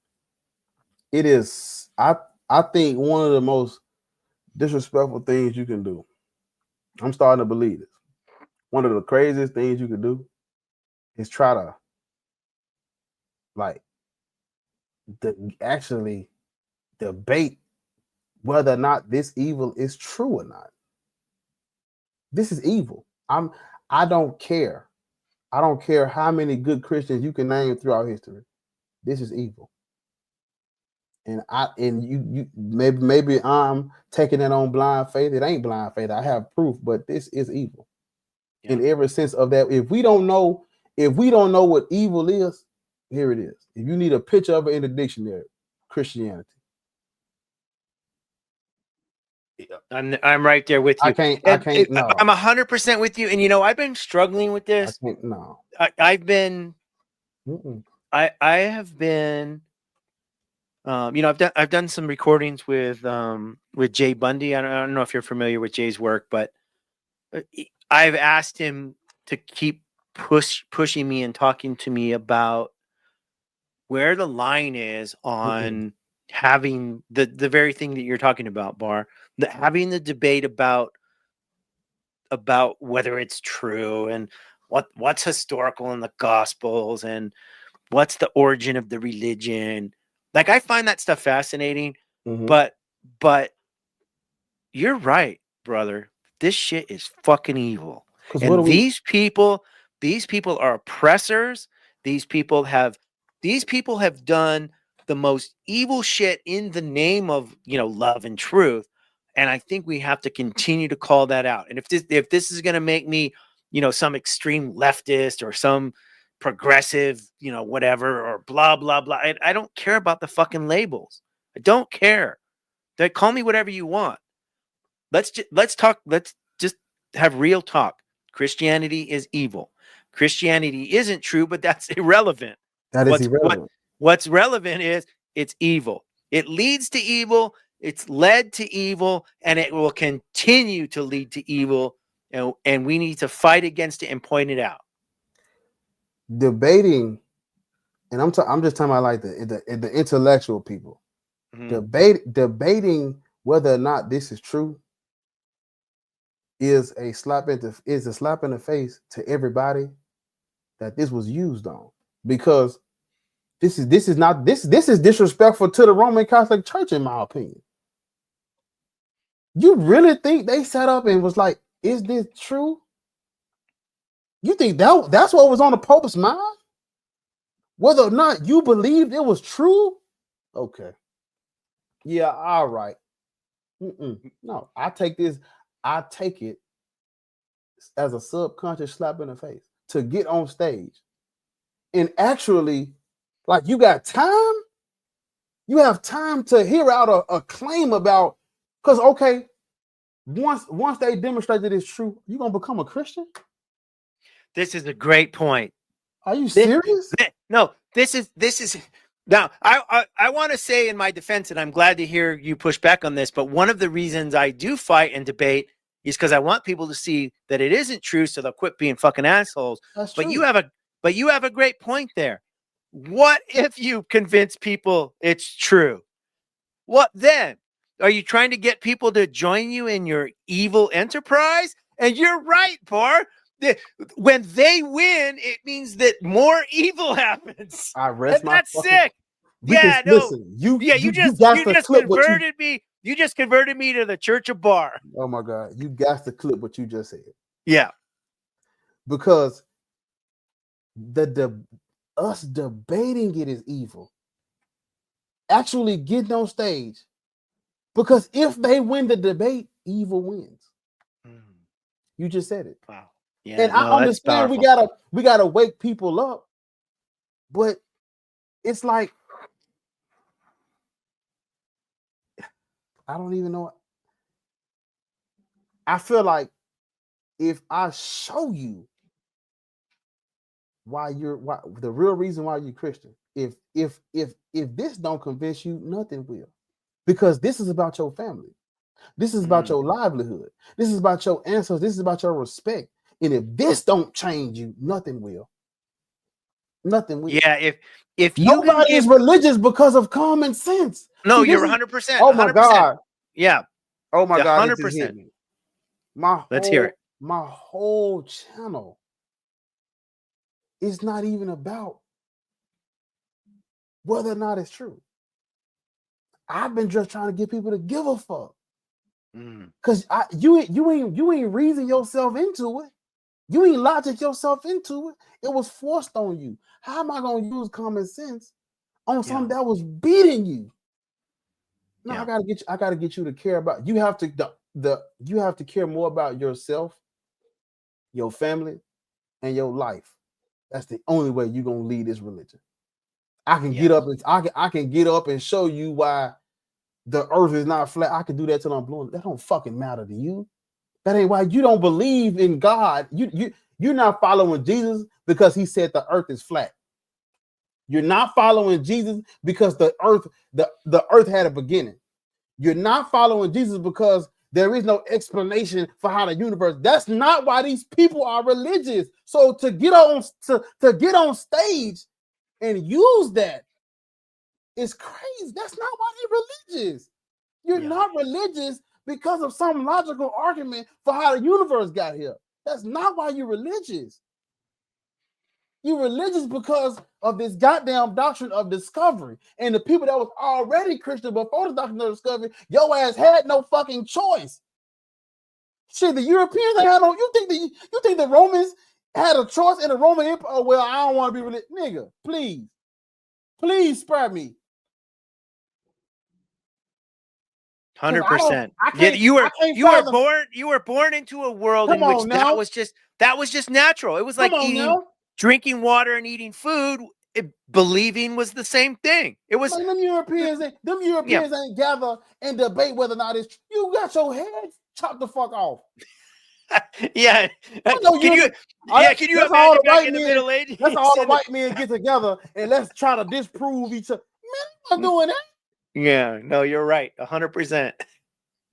Speaker 4: it is, I think one of the most disrespectful things you can do. I'm starting to believe this. One of the craziest things you can do is try to actually debate whether or not this evil is true or not. This is evil. I don't care. I don't care how many good Christians you can name throughout history. This is evil. And you maybe I'm taking it on blind faith. It ain't blind faith. I have proof, but this is evil. Yeah. In every sense of that. If we don't know what evil is, here it is. If you need a picture of it in the dictionary, Christianity.
Speaker 3: I'm right there with you.
Speaker 4: I can't. No.
Speaker 3: I'm 100% with you. And you know, I've been struggling with this.
Speaker 4: I can't. No.
Speaker 3: I've been. I have been. You know, I've done some recordings with Jay Bundy. I don't know if you're familiar with Jay's work, but I've asked him to keep pushing me and talking to me about where the line is on having the very thing that you're talking about, Bar, having the debate about whether it's true and what's historical in the Gospels and what's the origin of the religion. Like, I find that stuff fascinating, but you're right, brother. This shit is fucking evil. And these people are oppressors. These people have done the most evil shit in the name of, you know, love and truth. And I think we have to continue to call that out. And if this is going to make me, you know, some extreme leftist or some progressive, you know, whatever, or blah, blah, blah. I don't care about the fucking labels. I don't care. They call me whatever you want. Let's talk. Let's just have real talk. Christianity is evil. Christianity isn't true, but that's irrelevant.
Speaker 4: That is irrelevant.
Speaker 3: What's relevant is it's evil. It leads to evil. It's led to evil, and it will continue to lead to evil. And we need to fight against it and point it out.
Speaker 4: Debating, and I'm just talking about like the intellectual people. Debating whether or not this is true is a slap in the face to everybody that this was used on, because this is disrespectful to the Roman Catholic Church, in my opinion. You really think they sat up and was like, is this true? You think that's what was on the Pope's mind? Whether or not you believed it was true? Okay. Yeah, all right. No, I take it as a subconscious slap in the face to get on stage and actually, like, you got time. You have time to hear out a claim about, because okay, once they demonstrate that it's true, you're gonna become a Christian.
Speaker 3: This is a great point.
Speaker 4: Are you serious?
Speaker 3: No, this is now. I want to say in my defense, and I'm glad to hear you push back on this. But one of the reasons I do fight and debate is because I want people to see that it isn't true, so they'll quit being fucking assholes.
Speaker 4: That's
Speaker 3: but
Speaker 4: true.
Speaker 3: you have a great point there. What if you convince people it's true? What then? Are you trying to get people to join you in your evil enterprise? And you're right, Bar. When they win, it means that more evil happens.
Speaker 4: I rest my
Speaker 3: that's sick.
Speaker 4: Yeah, no. Listen, you just
Speaker 3: converted me. You just converted me to the Church of Bar.
Speaker 4: Oh my God, you got to clip what you just said.
Speaker 3: Yeah,
Speaker 4: because us debating it is evil. Actually getting on stage, because if they win the debate, evil wins. You just said it.
Speaker 3: Wow. Yeah,
Speaker 4: and I understand we gotta wake people up, but it's like, I don't even know. I feel like if I show you why the real reason why you're Christian, if this don't convince you, nothing will, because this is about your family, this is about your livelihood, this is about your ancestors, this is about your respect, and if this don't change you, nothing will. Nothing will.
Speaker 3: Yeah, if
Speaker 4: nobody is religious because of common sense.
Speaker 3: No, you're 100%.
Speaker 4: Oh my
Speaker 3: 100%.
Speaker 4: God.
Speaker 3: Yeah.
Speaker 4: Oh my God.
Speaker 3: 100%.
Speaker 4: Let's hear it. My whole channel is not even about whether or not it's true. I've been just trying to get people to give a fuck. Because you ain't reason yourself into it. You ain't logic yourself into it. It was forced on you. How am I going to use common sense on something that was beating you? No, I gotta get you to care about. You have to you have to care more about yourself, your family, and your life. That's the only way you're gonna lead this religion. I can get up and I can get up and show you why the earth is not flat. I can do that till I'm blown. That don't fucking matter to you. That ain't why you don't believe in God. You're not following Jesus because he said the earth is flat. You're not following Jesus because the earth had a beginning. You're not following Jesus because there is no explanation for how the universe. That's not why these people are religious. So to get on stage and use that is crazy. That's not why they're religious. You're not religious because of some logical argument for how the universe got here. That's not why you're religious. You're religious because of this goddamn doctrine of discovery. And the people that was already Christian before the doctrine of discovery, your ass had no fucking choice. Shit, the Europeans ain't had no. You think the Romans had a choice in the Roman Empire? Oh, well, I don't want to be religious. Nigga, please spare me.
Speaker 3: 100%. You were born into a world in which that was just natural. It was like drinking water and eating food. Believing was the same thing. It was
Speaker 4: like them Europeans ain't gather and debate whether or not it's true. You got your head chopped the fuck off.
Speaker 3: Yeah. Can you imagine back in the Middle Ages?
Speaker 4: That's all the white men get together and let's try to disprove each other. Man, I'm not doing that.
Speaker 3: Yeah, no, you're right. 100%.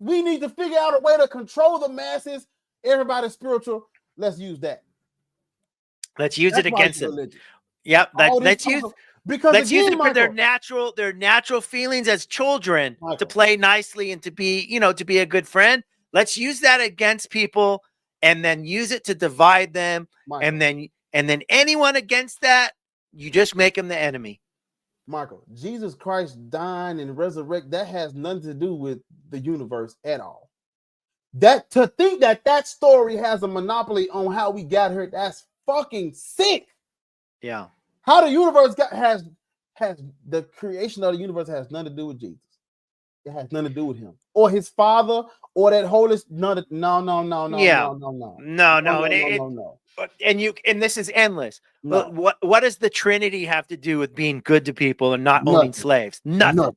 Speaker 4: We need to figure out a way to control the masses. Everybody's spiritual. Let's use that.
Speaker 3: Let's use it against them. Yep. Let's use it for their natural feelings as children, to play nicely and to be a good friend. Let's use that against people and then use it to divide them. And then anyone against that, you just make them the enemy.
Speaker 4: Michael, Jesus Christ dying and resurrect, that has nothing to do with the universe at all. That to think that story has a monopoly on how we got here, that's fucking sick.
Speaker 3: Yeah.
Speaker 4: How the universe has the creation of the universe has nothing to do with Jesus. It has nothing to do with him or his father or that Holy. No.
Speaker 3: And this is endless.
Speaker 4: No.
Speaker 3: What does the Trinity have to do with being good to people and not owning slaves? Nothing.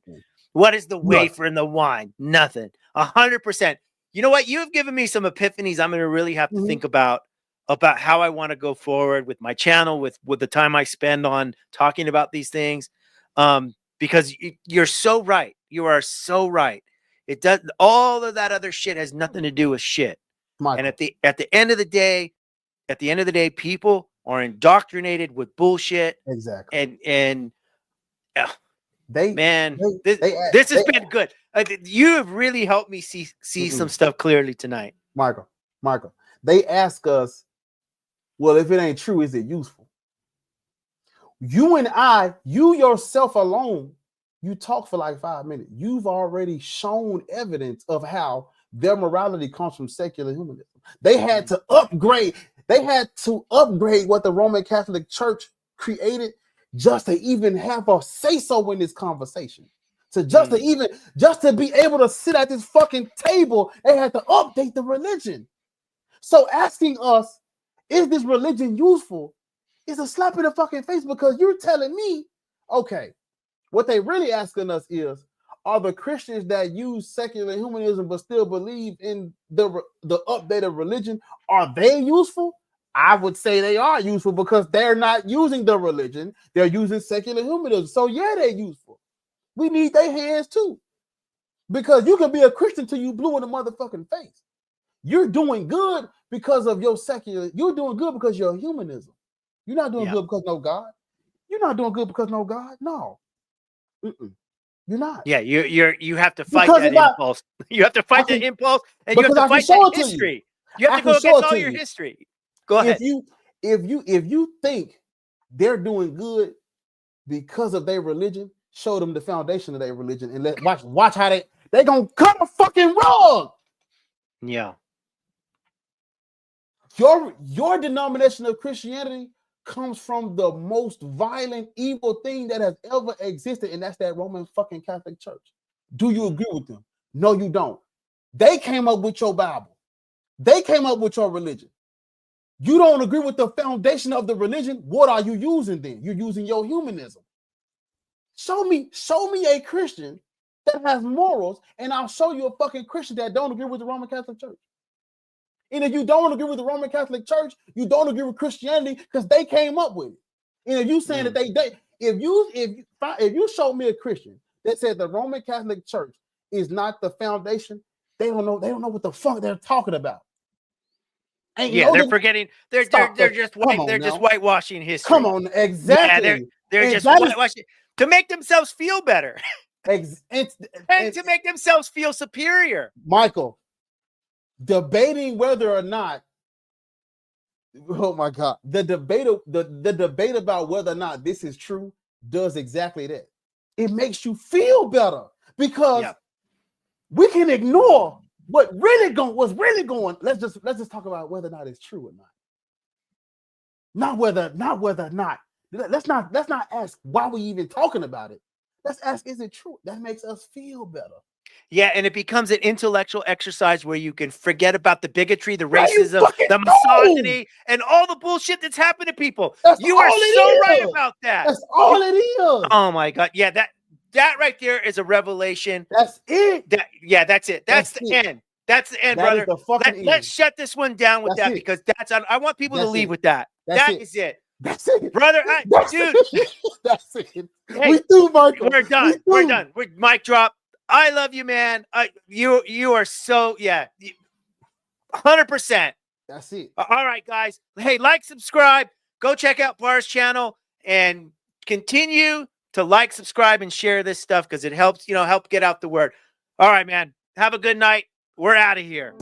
Speaker 3: What is the wafer and the wine? Nothing. 100%. You know what? You have given me some epiphanies. I'm going to really have to think about how I want to go forward with my channel, with the time I spend on talking about these things. Because you're so right. You are so right. It does. All of that other shit has nothing to do with shit. Michael. And at the end of the day, people are indoctrinated with bullshit.
Speaker 4: Exactly.
Speaker 3: And this has been good. You have really helped me see some stuff clearly tonight.
Speaker 4: Michael, they ask us, well, if it ain't true, is it useful? You and I, you yourself alone, you talk for like 5 minutes. You've already shown evidence of how their morality comes from secular humanism. They had to upgrade. They had to upgrade what the Roman Catholic Church created just to even have a say-so in this conversation. So just to be able to sit at this fucking table, they had to update the religion. So asking us, is this religion useful? Is a slap in the fucking face, because you're telling me, okay, what they really asking us is, are the Christians that use secular humanism but still believe in the updated religion, are they useful? I would say they are useful because they're not using the religion. They're using secular humanism. So yeah, they're useful. We need their hands too. Because you can be a Christian till you blue in the motherfucking face. You're doing good because of your secular. You're doing good because of your humanism. You're not doing good because no God. You're not doing good because no God. No. You're not.
Speaker 3: Yeah, you have to fight that impulse. You have to fight that impulse, and you have to fight that history. You have to go against all your history. Go ahead.
Speaker 4: If you think they're doing good because of their religion, show them the foundation of their religion and watch how they gonna cut a fucking rug.
Speaker 3: Yeah.
Speaker 4: Your denomination of Christianity comes from the most violent, evil thing that has ever existed, and that's that Roman fucking Catholic Church. Do you agree with them? No, you don't. They came up with your Bible. They came up with your religion. You don't agree with the foundation of the religion. What are you using then? You're using your humanism. Show me a Christian that has morals, and I'll show you a fucking Christian that don't agree with the Roman Catholic Church. And if you don't agree with the Roman Catholic Church, you don't agree with Christianity because they came up with it. And if you saying that if you show me a Christian that said the Roman Catholic Church is not the foundation, they don't know what the fuck they're talking about.
Speaker 3: They're forgetting. They're just whitewashing history.
Speaker 4: Come on, exactly.
Speaker 3: Yeah, they're just whitewashing to make themselves feel better.
Speaker 4: And
Speaker 3: to make themselves feel superior.
Speaker 4: Michael, debating whether or not, oh my God, the debate about whether or not this is true does exactly that. It makes you feel better because we can ignore what's really going. Let's just talk about whether or not it's true or not. Not whether or not. Let's not ask why we even talking about it. Let's ask, is it true? That makes us feel better.
Speaker 3: Yeah, and it becomes an intellectual exercise where you can forget about the bigotry, the racism, the misogyny, and all the bullshit that's happened to people. You are so right about that.
Speaker 4: That's all it is.
Speaker 3: Oh my God. Yeah, that right there is a revelation.
Speaker 4: That's it.
Speaker 3: That's it. That's the end. That's the end, brother. Let's shut this one down with that because I want people to leave with that. That is it.
Speaker 4: That's it.
Speaker 3: Brother, dude.
Speaker 4: That's it.
Speaker 3: Hey,
Speaker 4: we do, Michael.
Speaker 3: We're done. We're done. We're mic drop. I love you, man. You are so 100%.
Speaker 4: That's it.
Speaker 3: All right, guys. Hey, like, subscribe. Go check out Bar's channel and continue to like, subscribe, and share this stuff because it helps, help get out the word. All right, man. Have a good night. We're out of here.